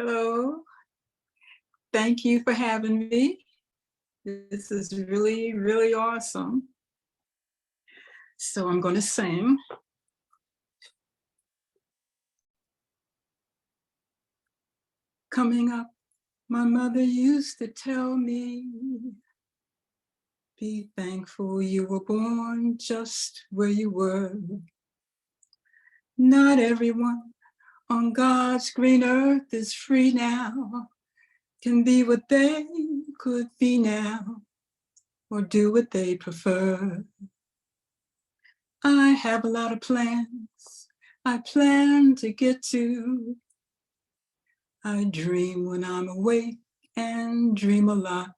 Hello. Thank you for having me. This is really, really awesome. So I'm going to sing. Coming up, my mother used to tell me, be thankful you were born just where you were. Not everyone on God's green earth is free now, can be what they could be now, or do what they prefer. I have a lot of plans I plan to get to. I dream when I'm awake and dream a lot.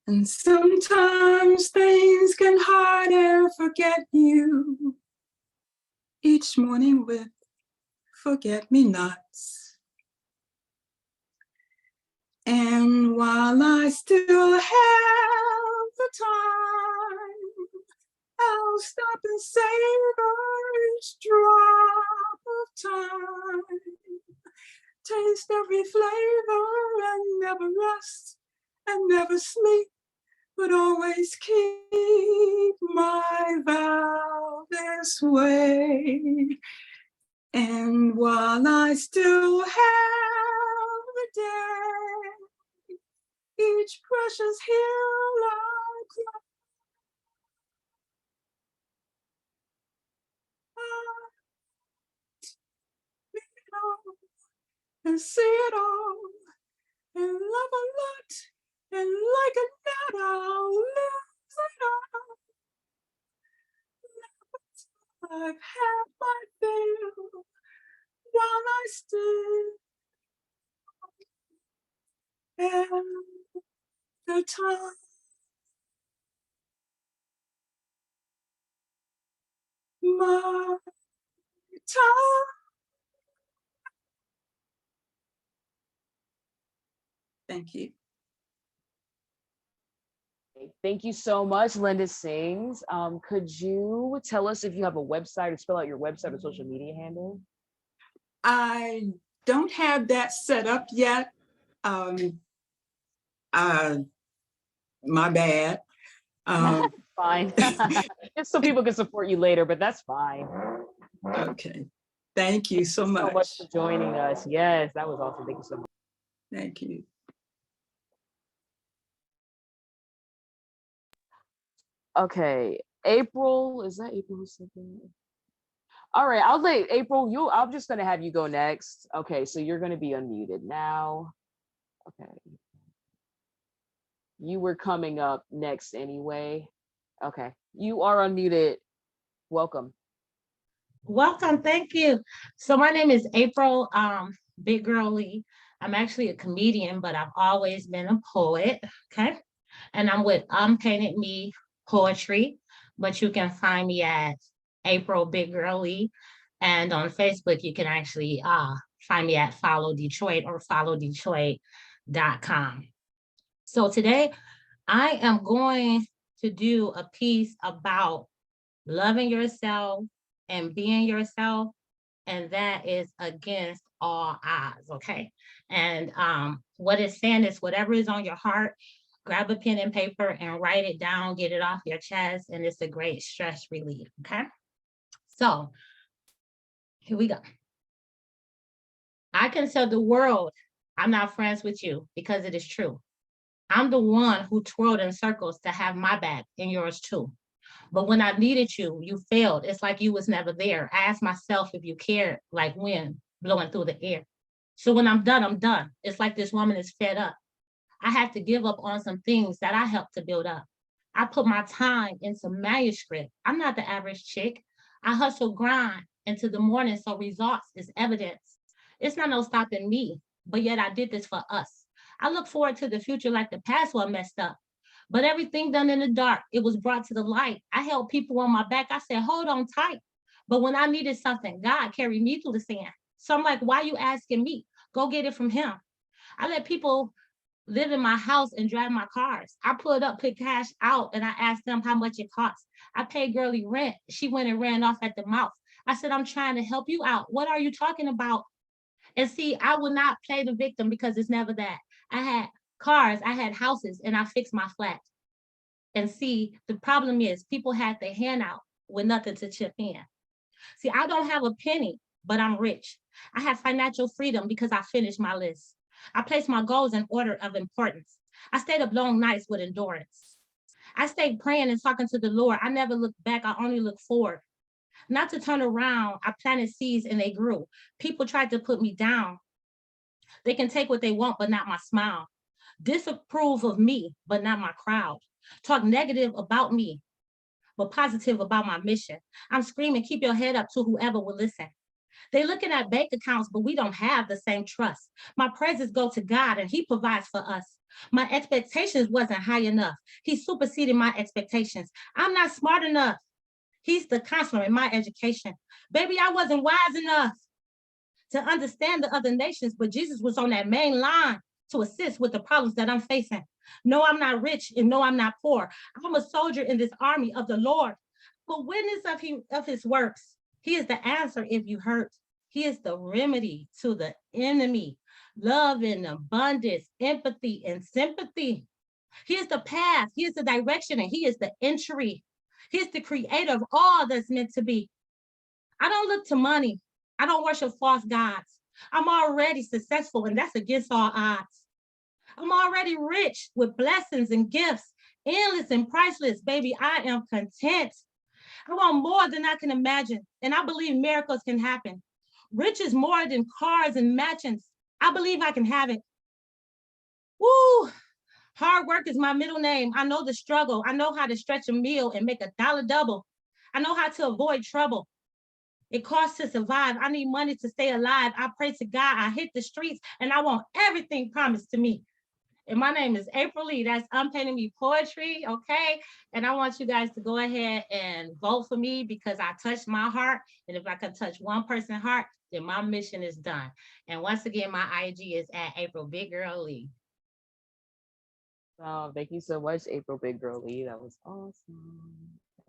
And sometimes things can hide and forget you. Each morning with forget-me-nots. And while I still have the time, I'll stop and savor each drop of time. Taste every flavor and never rest and never sleep, but always keep my vow this way. And while I still have the day, each precious hill I climb, and see it all, and love a lot, and like it not, I'll lose it all. I've had my fill while I still am the time. My time. Thank you. Thank you so much, Linda Sings. Could you tell us if you have a website or spell out your website or social media handle? I don't have that set up yet. My bad. Fine. Just so people can support you later, but that's fine. Okay. Thank you so much. So much for joining us. Yes, that was awesome. Thank you so much. Thank you. Okay, April, is that April or something? All right, I'll let April, I'm just gonna have you go next. Okay, so you're gonna be unmuted now. Okay. You were coming up next anyway. Okay, you are unmuted. Welcome. Welcome, thank you. So my name is April Big Girly. I'm actually a comedian, but I've always been a poet, okay? And I'm with Painted Me Poetry, but you can find me at April Big Girly. And on Facebook, you can actually find me at Follow Detroit or followdetroit.com. So today I am going to do a piece about loving yourself and being yourself, and that is against all odds, okay? And what it's saying is whatever is on your heart, grab a pen and paper and write it down, get it off your chest, and it's a great stress relief, okay? So here we go. I can tell the world I'm not friends with you because it is true. I'm the one who twirled in circles to have my back and yours too. But when I needed you, you failed. It's like you was never there. I asked myself if you cared, like wind blowing through the air. So when I'm done, I'm done. It's like this woman is fed up. I had to give up on some things that I helped to build up. I put my time into manuscript. I'm not the average chick. I hustle grind into the morning so results is evidence. It's not no stopping me, but yet I did this for us. I look forward to the future like the past one messed up. But everything done in the dark, it was brought to the light. I held people on my back. I said, hold on tight. But when I needed something, God carried me through the sand. So I'm like, why you asking me? Go get it from him. I let people live in my house and drive my cars. I pulled up, put cash out, and I asked them how much it costs. I paid Girly rent. She went and ran off at the mouth. I said, I'm trying to help you out. What are you talking about? And see, I will not play the victim because it's never that. I had cars, I had houses, and I fixed my flat. And see, the problem is people had their hand out with nothing to chip in. See, I don't have a penny, but I'm rich. I have financial freedom because I finished my list. I placed my goals in order of importance. I stayed up long nights with endurance. I stayed praying and talking to the Lord. I never looked back, I only looked forward. Not to turn around, I planted seeds and they grew. People tried to put me down. They can take what they want, but not my smile. Disapprove of me, but not my crowd. Talk negative about me, but positive about my mission. I'm screaming, keep your head up to whoever will listen. They looking at bank accounts, but we don't have the same trust. My praises go to God and he provides for us. My expectations wasn't high enough. He superseded my expectations. I'm not smart enough. He's the counselor in my education. Baby, I wasn't wise enough to understand the other nations, but Jesus was on that main line to assist with the problems that I'm facing. No, I'm not rich, and no, I'm not poor. I'm a soldier in this army of the Lord, but witness of his works. He is the answer if you hurt. He is the remedy to the enemy. Love and abundance, empathy and sympathy. He is the path, he is the direction, and he is the entry. He is the creator of all that's meant to be. I don't look to money. I don't worship false gods. I'm already successful, and that's against all odds. I'm already rich with blessings and gifts, endless and priceless. Baby, I am content. I want more than I can imagine, and I believe miracles can happen. Rich is more than cars and mansions. I believe I can have it. Woo! Hard work is my middle name. I know the struggle. I know how to stretch a meal and make $1 double. I know how to avoid trouble. It costs to survive. I need money to stay alive. I pray to God. I hit the streets and I want everything promised to me. And my name is April Lee. That's Unpainted Me Poetry, okay? And I want you guys to go ahead and vote for me because I touched my heart. And if I can touch one person's heart, then my mission is done. And once again, my IG is at April Big Girl Lee. Oh, thank you so much, April Big Girly. That was awesome.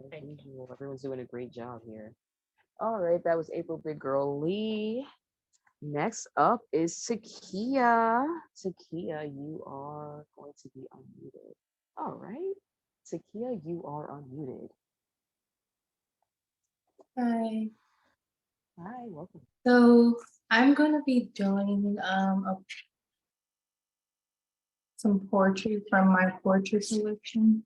As usual, everyone's doing a great job here. All right, that was April Big Girl Lee. Next up is Takia. Takia, you are going to be unmuted. All right. Takia, you are unmuted. Hi. Hi, welcome. So I'm going to be doing some poetry from my poetry selection.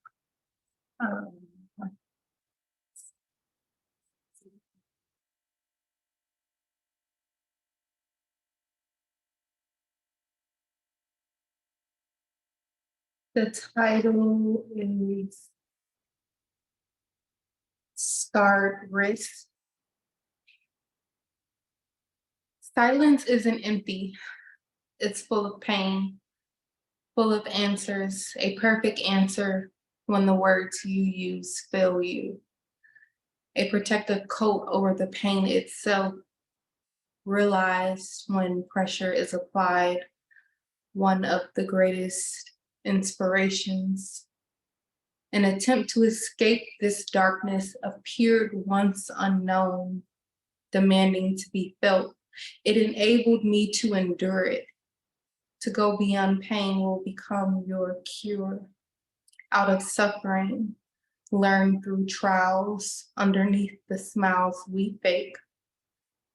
The title is Scarred Wrist. Silence isn't empty. It's full of pain, full of answers, a perfect answer when the words you use fail you. A protective coat over the pain itself, realized when pressure is applied, one of the greatest inspirations. An attempt to escape this darkness appeared once unknown, demanding to be felt. It enabled me to endure it. To go beyond pain will become your cure. Out of suffering, learn through trials, underneath the smiles we fake,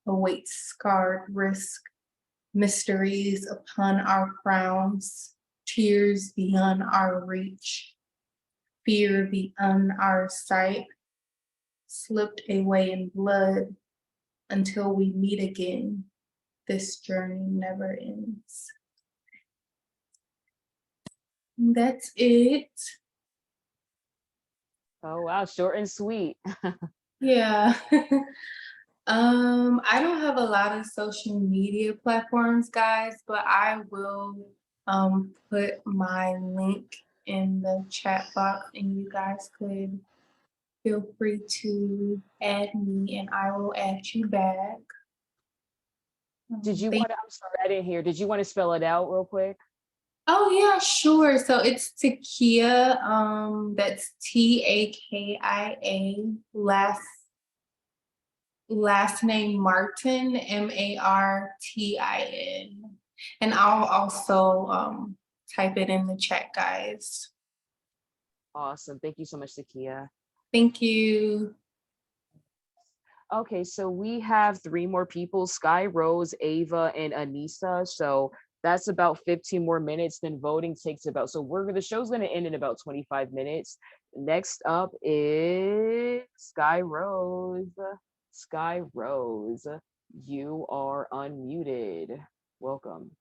awaits scarred risk, mysteries upon our crowns, tears beyond our reach, fear beyond our sight, slipped away in blood until we meet again. This journey never ends. That's it. Oh, wow, short and sweet. Yeah. I don't have a lot of social media platforms, guys, but I will put my link in the chat box and you guys could feel free to add me and I will add you back. Did you want to, I'm sorry, I didn't hear. Did you want to spell it out real quick? Oh yeah, sure. So it's Takia, that's Takia, last last name Martin, Martin. And I'll also type it in the chat, guys. Awesome. Thank you so much, Takia. Thank you. Okay, so we have 3 more people, Sky, Rose, Ava, and Anissa. So that's about 15 more minutes. Then voting takes about, so the show's gonna end in about 25 minutes. Next up is Sky Rose. Sky Rose, you are unmuted. Welcome.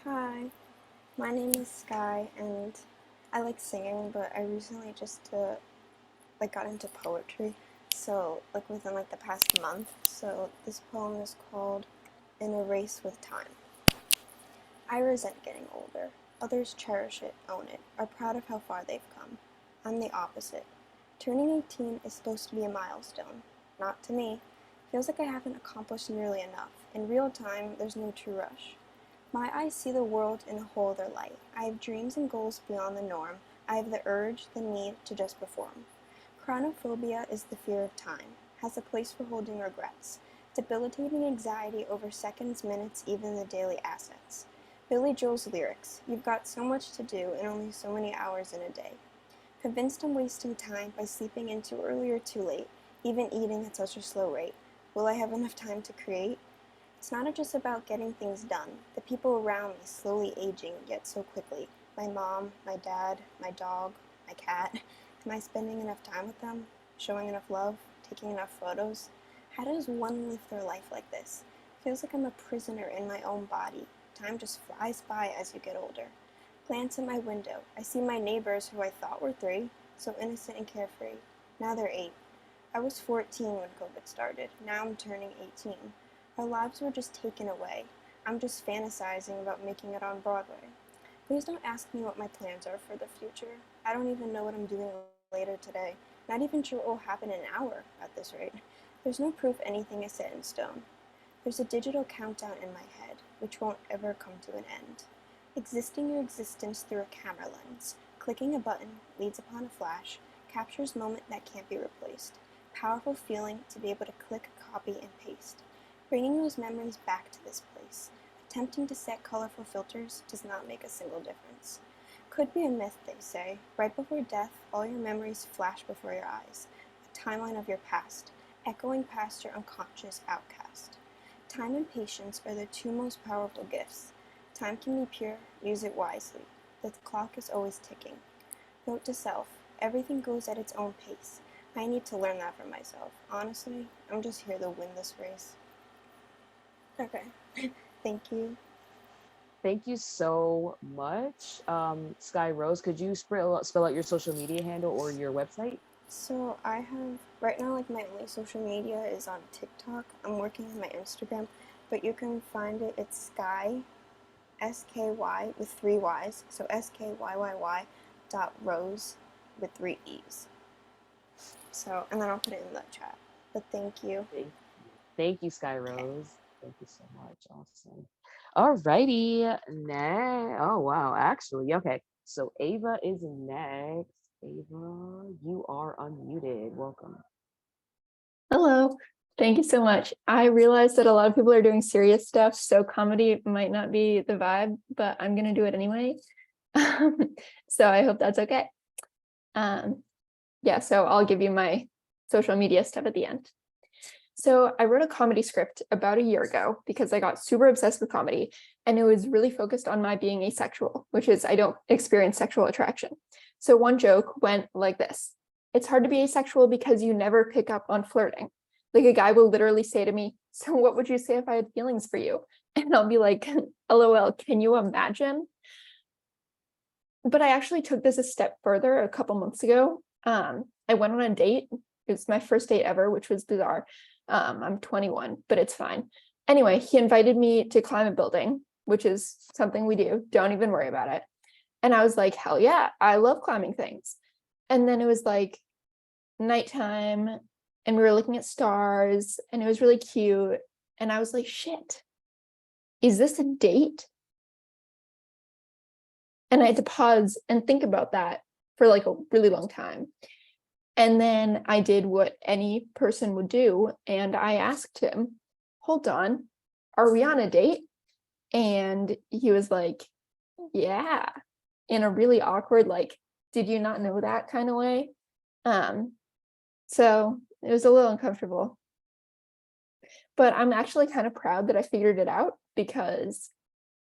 Hi, my name is Sky, and I like singing, but I recently just got into poetry. So within the past month. So this poem is called "In a Race with Time." I resent getting older. Others cherish it, own it, are proud of how far they've come. I'm the opposite. Turning 18 is supposed to be a milestone. Not to me. Feels like I haven't accomplished nearly enough. In real time, there's no true rush. My eyes see the world in a whole other light. I have dreams and goals beyond the norm. I have the urge, the need to just perform. Chronophobia is the fear of time, has a place for holding regrets, debilitating anxiety over seconds, minutes, even the daily assets. Billy Joel's lyrics, you've got so much to do and only so many hours in a day. Convinced I'm wasting time by sleeping in too early or too late, even eating at such a slow rate. Will I have enough time to create? It's not just about getting things done. The people around me slowly aging, yet so quickly. My mom, my dad, my dog, my cat. Am I spending enough time with them? Showing enough love? Taking enough photos? How does one live their life like this? Feels like I'm a prisoner in my own body. Time just flies by as you get older. Glance at my window. I see my neighbors who I thought were 3, so innocent and carefree. Now they're 8. I was 14 when COVID started. Now I'm turning 18. Our lives were just taken away. I'm just fantasizing about making it on Broadway. Please don't ask me what my plans are for the future. I don't even know what I'm doing later today. Not even sure what will happen in an hour at this rate. There's no proof anything is set in stone. There's a digital countdown in my head, which won't ever come to an end. Existing your existence through a camera lens. Clicking a button leads upon a flash, captures moment that can't be replaced. Powerful feeling to be able to click, copy, and paste. Bringing those memories back to this place. Attempting to set colorful filters does not make a single difference. Could be a myth, they say. Right before death, all your memories flash before your eyes. A timeline of your past, echoing past your unconscious outcast. Time and patience are the 2 most powerful gifts. Time can be pure, use it wisely. The clock is always ticking. Note to self, everything goes at its own pace. I need to learn that for myself. Honestly, I'm just here to win this race. Okay, thank you. Thank you so much. Sky Rose, could you spell out your social media handle or your website? So I have, right now, my only social media is on TikTok. I'm working on my Instagram, but you can find it, it's Sky, S-K-Y with 3 Y's, so SKYYY.Rose with 3 E's. So, and then I'll put it in the chat, but thank you. Thank you, Sky Rose. Thank you so much. Awesome. Alrighty. Oh wow. Actually, okay. So Ava is next. Ava, you are unmuted. Welcome. Hello. Thank you so much. I realize that a lot of people are doing serious stuff, so comedy might not be the vibe, but I'm gonna do it anyway. So I hope that's okay. Yeah, so I'll give you my social media stuff at the end. So I wrote a comedy script about a year ago because I got super obsessed with comedy, and it was really focused on my being asexual, which is I don't experience sexual attraction. So one joke went like this: it's hard to be asexual because you never pick up on flirting. Like a guy will literally say to me, so what would you say if I had feelings for you? And I'll be like, LOL, can you imagine? But I actually took this a step further a couple months ago. I went on a date. It was my first date ever, which was bizarre. I'm 21, but it's fine. Anyway, he invited me to climb a building, which is something we do. Don't even worry about it. And I was like, hell yeah, I love climbing things. And then it was like nighttime and we were looking at stars and it was really cute. And I was like, shit, is this a date? And I had to pause and think about that for like a really long time. And then I did what any person would do. And I asked him, hold on, are we on a date? And he was like, yeah, in a really awkward, like, did you not know that kind of way? So it was a little uncomfortable. But I'm actually kind of proud that I figured it out, because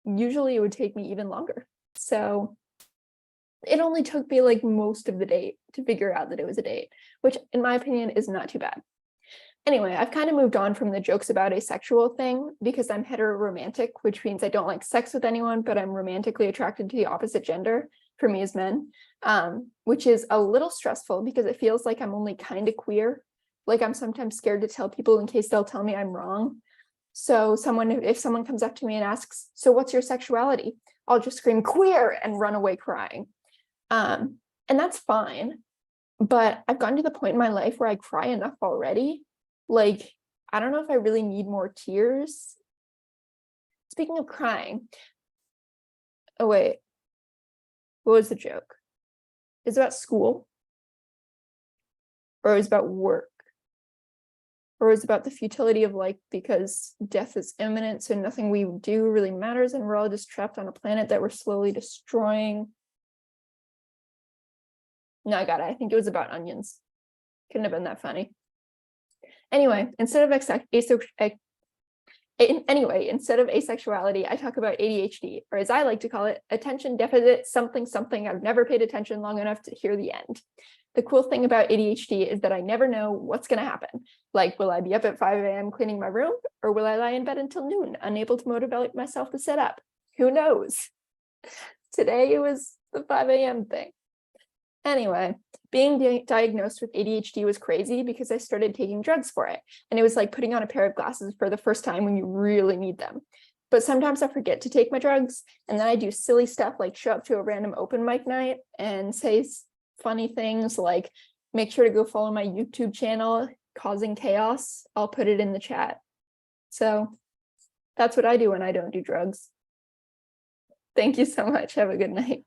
usually it would take me even longer. So it only took me like most of the date to figure out that it was a date, which in my opinion is not too bad. Anyway, I've kind of moved on from the jokes about asexual thing because I'm heteroromantic, which means I don't like sex with anyone, but I'm romantically attracted to the opposite gender, for me as men, which is a little stressful because it feels like I'm only kind of queer. Like I'm sometimes scared to tell people in case they'll tell me I'm wrong. So if someone comes up to me and asks, so what's your sexuality? I'll just scream queer and run away crying. And that's fine. But I've gotten to the point in my life where I cry enough already. Like, I don't know if I really need more tears. Speaking of crying. Oh, wait. What was the joke? Is it about school? Or is it about work? Or is it about the futility of life because death is imminent, so nothing we do really matters, and we're all just trapped on a planet that we're slowly destroying? No, I got it. I think it was about onions. Couldn't have been that funny. Anyway, instead of asexuality, I talk about ADHD, or as I like to call it, attention deficit something something. I've never paid attention long enough to hear the end. The cool thing about ADHD is that I never know what's going to happen. Like, will I be up at 5 a.m. cleaning my room, or will I lie in bed until noon, unable to motivate myself to sit up? Who knows? Today it was the 5 a.m. thing. Anyway, being diagnosed with ADHD was crazy because I started taking drugs for it. And it was like putting on a pair of glasses for the first time when you really need them. But sometimes I forget to take my drugs, and then I do silly stuff like show up to a random open mic night and say funny things like, make sure to go follow my YouTube channel, Causing Chaos. I'll put it in the chat. So that's what I do when I don't do drugs. Thank you so much. Have a good night.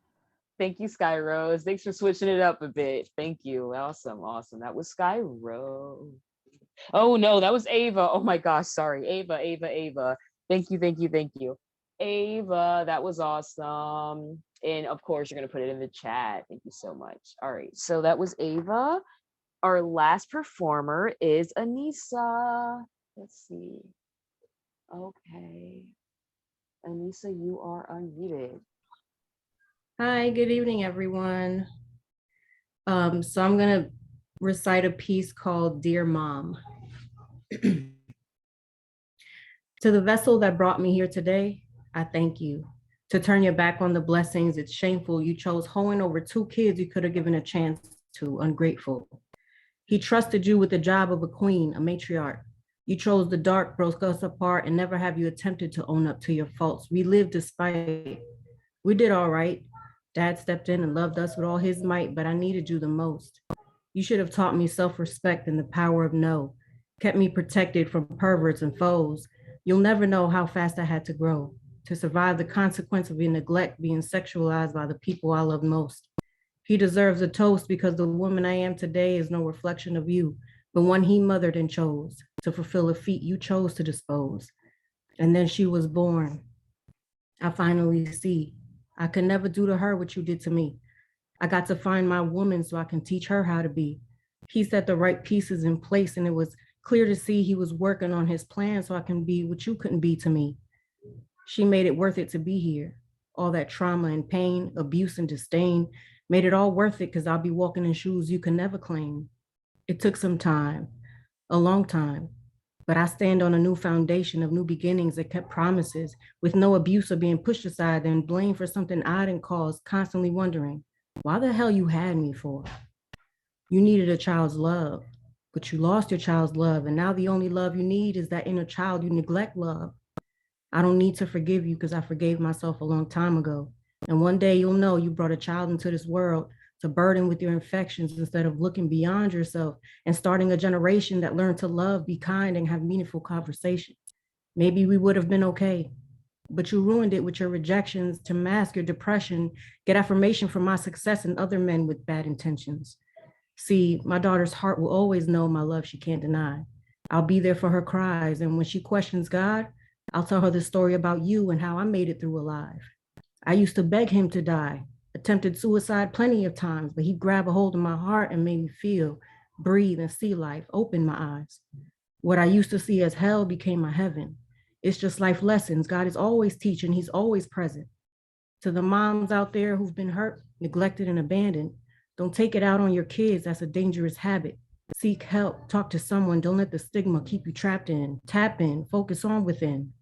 Thank you, Sky Rose. Thanks for switching it up a bit. Thank you. Awesome. Awesome. That was Sky Rose. Oh, no, that was Ava. Oh, my gosh. Sorry. Ava. Thank you. Ava, that was awesome. And of course, you're going to put it in the chat. Thank you so much. All right. So that was Ava. Our last performer is Anissa. Let's see. Okay. Anissa, you are unmuted. Hi, good evening, everyone. So I'm going to recite a piece called Dear Mom. To the vessel that brought me here today, I thank you. To turn your back on the blessings, it's shameful. You chose hoeing over 2 kids you could have given a chance to, ungrateful. He trusted you with the job of a queen, a matriarch. You chose the dark, broke us apart, and never have you attempted to own up to your faults. We lived despite. We did all right. Dad stepped in and loved us with all his might, but I needed you the most. You should have taught me self-respect and the power of no, kept me protected from perverts and foes. You'll never know how fast I had to grow to survive the consequence of your neglect, being sexualized by the people I love most. He deserves a toast because the woman I am today is no reflection of you, but one he mothered and chose to fulfill a feat you chose to dispose. And then she was born. I finally see I could never do to her what you did to me. I got to find my woman so I can teach her how to be. He set the right pieces in place, and it was clear to see he was working on his plan so I can be what you couldn't be to me. She made it worth it to be here. All that trauma and pain, abuse and disdain, made it all worth it because I'll be walking in shoes you can never claim. It took some time, a long time, but I stand on a new foundation of new beginnings that kept promises with no abuse or being pushed aside and blamed for something I didn't cause, constantly wondering, why the hell you had me for? You needed a child's love, but you lost your child's love, and now the only love you need is that inner child you neglect love. I don't need to forgive you because I forgave myself a long time ago. And one day you'll know you brought a child into this world to burden with your infections instead of looking beyond yourself and starting a generation that learned to love, be kind, and have meaningful conversations. Maybe we would have been okay, but you ruined it with your rejections to mask your depression, get affirmation from my success and other men with bad intentions. See, my daughter's heart will always know my love she can't deny. I'll be there for her cries. And when she questions God, I'll tell her the story about you and how I made it through alive. I used to beg him to die, attempted suicide plenty of times, but he'd grab a hold of my heart and made me feel, breathe, and see life, open my eyes. What I used to see as hell became my heaven. It's just life lessons. God is always teaching, he's always present. To the moms out there who've been hurt, neglected, and abandoned, don't take it out on your kids. That's a dangerous habit. Seek help, talk to someone. Don't let the stigma keep you trapped in. Tap in, focus on within.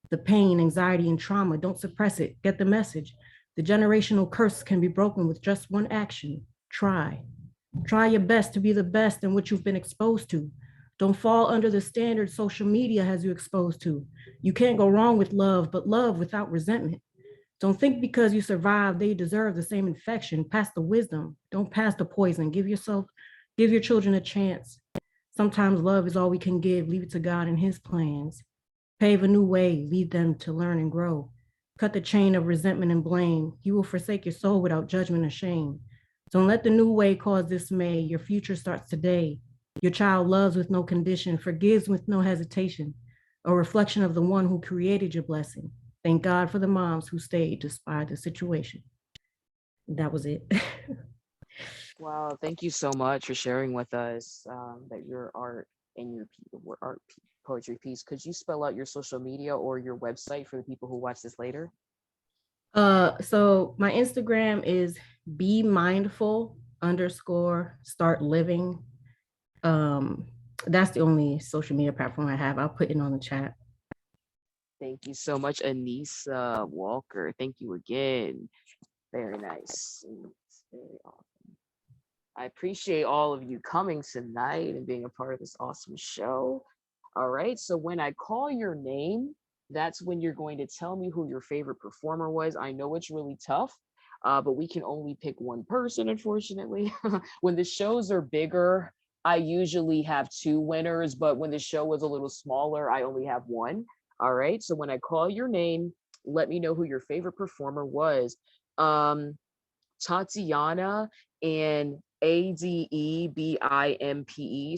The pain, anxiety, and trauma, don't suppress it. Get the message. The generational curse can be broken with just one action. Try. Try your best to be the best in what you've been exposed to. Don't fall under the standards social media has you exposed to. You can't go wrong with love, but love without resentment. Don't think because you survived, they deserve the same infection. Pass the wisdom. Don't pass the poison. Give your children a chance. Sometimes love is all we can give. Leave it to God and his plans. Pave a new way. Lead them to learn and grow. Cut the chain of resentment and blame. He will forsake your soul without judgment or shame. Don't let the new way cause dismay. Your future starts today. Your child loves with no condition, forgives with no hesitation, a reflection of the one who created your blessing. Thank God for the moms who stayed despite the situation. That was it. Wow, thank you so much for sharing with us that your art and your poetry piece. Could you spell out your social media or your website for the people who watch this later? So my Instagram is be mindful _start living. That's the only social media platform I have. I'll put it on the chat. Thank you so much, Anissa Walker. Thank you again. Very nice. Very awesome. I appreciate all of you coming tonight and being a part of this awesome show. All right, so when I call your name, that's when you're going to tell me who your favorite performer was. I know it's really tough, but we can only pick one person, unfortunately. When the shows are bigger, I usually have 2 winners, but when the show was a little smaller, I only have 1. All right, so when I call your name, let me know who your favorite performer was. Tatiana and ADEBIMPE.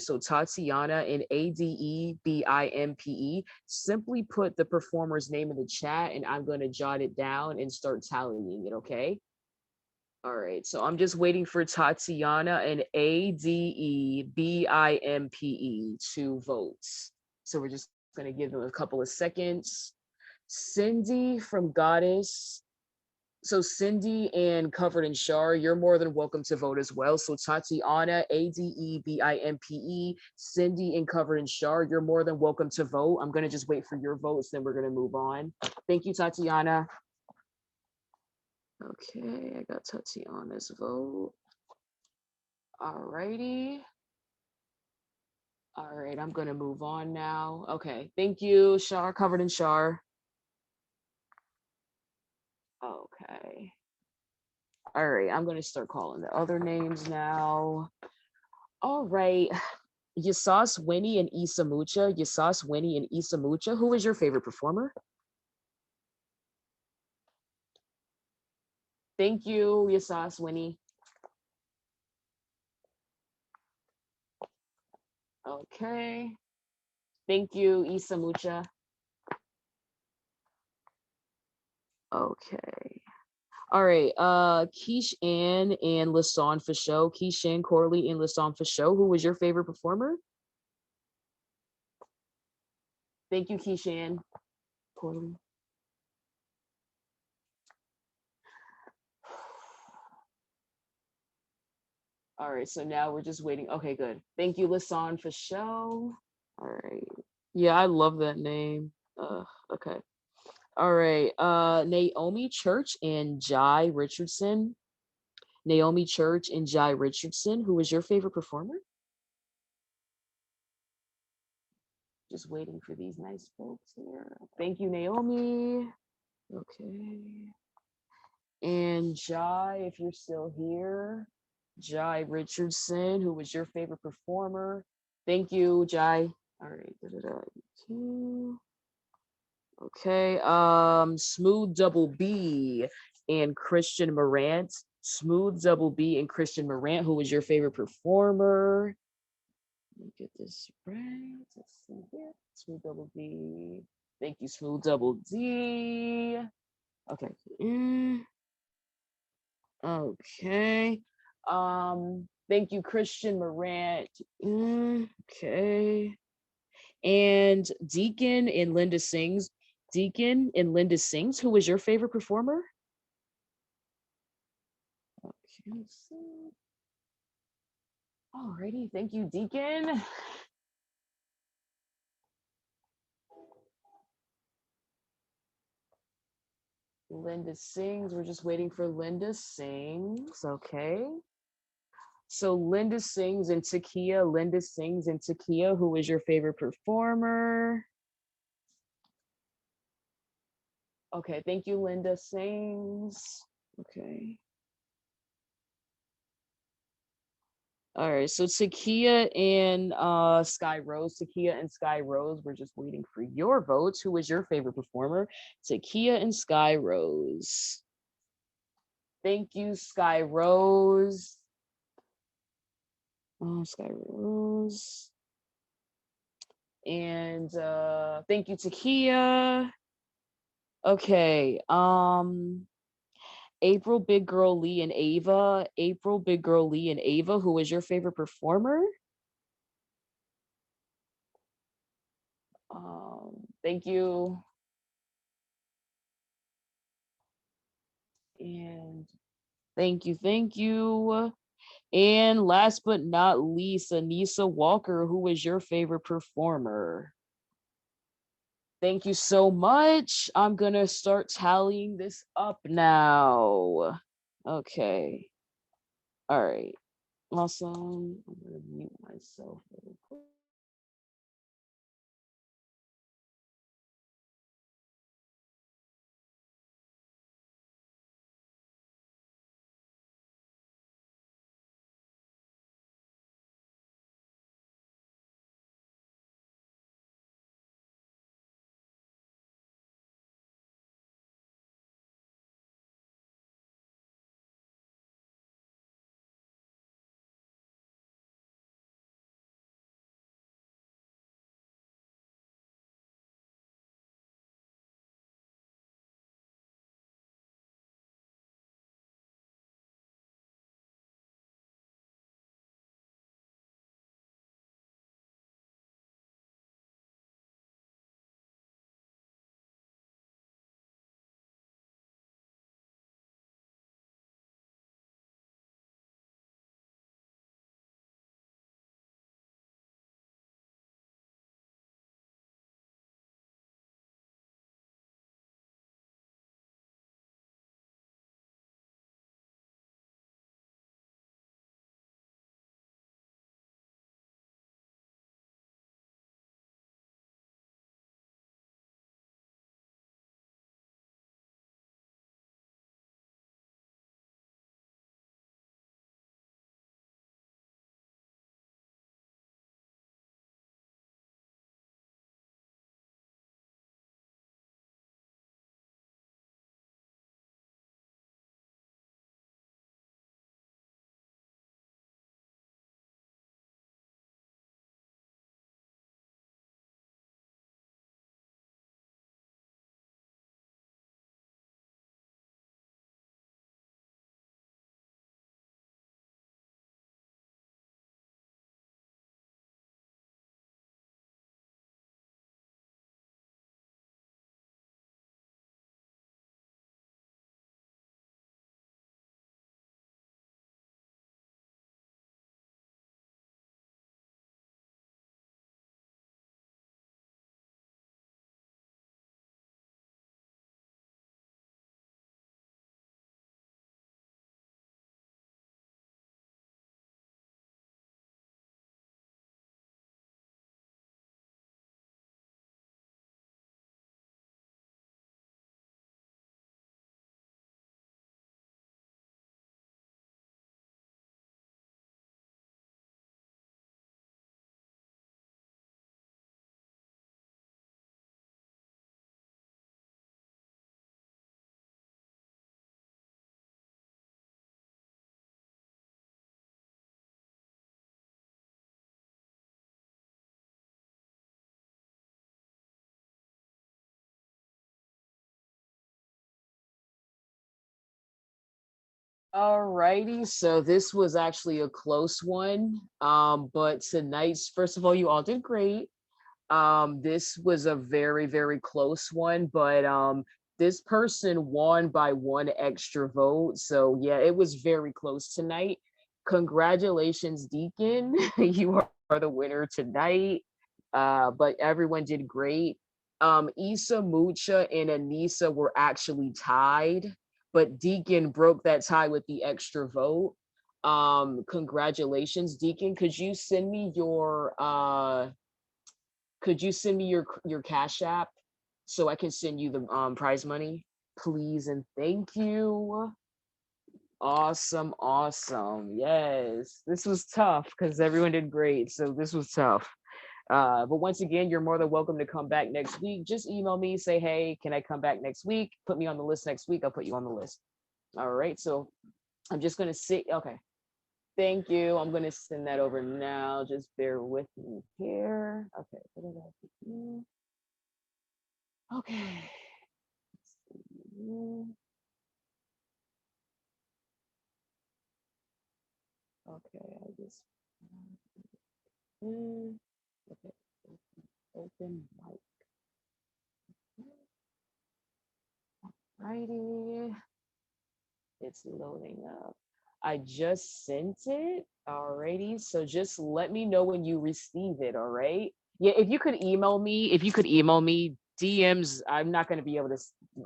So Tatiana and ADEBIMPE. Simply put the performer's name in the chat and I'm going to jot it down and start tallying it, okay? All right, so I'm just waiting for Tatiana and ADEBIMPE to vote. So we're just going to give them a couple of seconds. Cindy from Goddess. So Cindy and Covered in Char, you're more than welcome to vote as well. So Tatiana, ADEBIMPE, Cindy and Covered in Char, you're more than welcome to vote. I'm going to just wait for your votes, then we're going to move on. Thank you, Tatiana. Okay, I got Tatiana's vote. All righty. All right, I'm going to move on now. Okay, thank you, Char, Covered in Char. Okay. All right, I'm going to start calling the other names now. All right. Issa Sweeney and Issa Mucha. Issa Sweeney and Issa Mucha. Who is your favorite performer? Thank you, Issa Sweeney. Okay. Thank you, Issa Mucha. Okay. All right, Kishan and Kishan for show. Kishan Corley and Kishan for show. Who was your favorite performer? Thank you, Kishan Corley. All right, so now we're just waiting. Okay, good. Thank you, Kishan for show. All right. Yeah, I love that name. Okay. All right, Naomi Church and Jai Richardson. Naomi Church and Jai Richardson. Who was your favorite performer? Just waiting for these nice folks here. Thank you, Naomi. Okay. And Jai, if you're still here. Jai Richardson, who was your favorite performer? Thank you, Jai. All right. Okay. Smooth Double B and Christian Moran. Smooth Double B and Christian Morant. Who was your favorite performer? Let me get this right. Let's see here. Smooth Double B. Thank you, Smooth Double D. Okay. Okay. Thank you, Christian Morant. Okay. And Deacon and Linda Sings. Deacon and Linda Sings. Who was your favorite performer? Okay. Let's see. Alrighty. Thank you, Deacon. Linda Sings. We're just waiting for Linda Sings. Okay. So Linda Sings and Takia. Linda Sings and Takia. Who is your favorite performer? Okay. Thank you, Linda Sings. Okay. All right. So Takia and Sky Rose. Takia and Sky Rose. We're just waiting for your votes. Who is your favorite performer? Takia and Sky Rose. Thank you, Sky Rose. Oh, Sky Rose. And thank you, Takia. Okay. April, Big Girl Lee, and Ava. April, Big Girl Lee, and Ava. Who is your favorite performer? Thank you. And thank you, thank you. And last but not least, Anissa Walker. Who is your favorite performer? Thank you so much. I'm gonna start tallying this up now. Okay. All right. Awesome. I'm gonna mute myself really quick. Alrighty, so this was actually a close one. But tonight's, first of all, you all did great. This was a very, very close one, but this person won by 1 extra vote. So yeah, it was very close tonight. Congratulations, Deacon. You are the winner tonight. But everyone did great. Issa, Mucha, and Anissa were actually tied, but Deacon broke that tie with the extra vote. Congratulations, Deacon. Could you send me your Cash App so I can send you the prize money, please and thank you. Awesome, awesome. Yes, this was tough because everyone did great, so this was tough. But once again, you're more than welcome to come back next week. Just email me, say, hey, can I come back next week? Put me on the list next week. I'll put you on the list. All right, so I'm just gonna sit. Okay, thank you. I'm gonna send that over now. Just bear with me here. Okay. Okay. Okay, I just okay. Open mic. Righty. It's loading up. I just sent it. Alrighty. So just let me know when you receive it. All right. Yeah, if you could email me, DMs, I'm not going to be able to.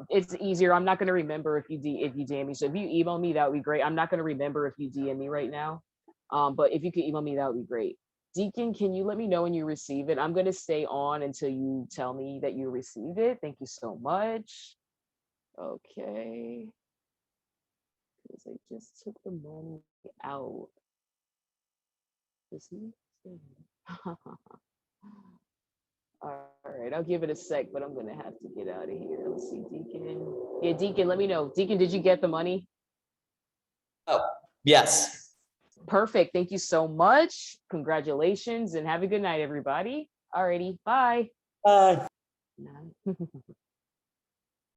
It's easier. I'm not going to remember if you DM me. So if you email me, that would be great. I'm not going to remember if you DM me right now. But if you could email me, that would be great. Deacon, can you let me know when you receive it? I'm going to stay on until you tell me that you received it. Thank you so much. Okay. Because I just took the money out. All right, I'll give it a sec, but I'm gonna have to get out of here. Let's see, Deacon. Yeah, Deacon, let me know. Deacon, did you get the money? Oh, yes. Perfect. Thank you so much. Congratulations and have a good night, everybody. Alrighty, bye. Bye.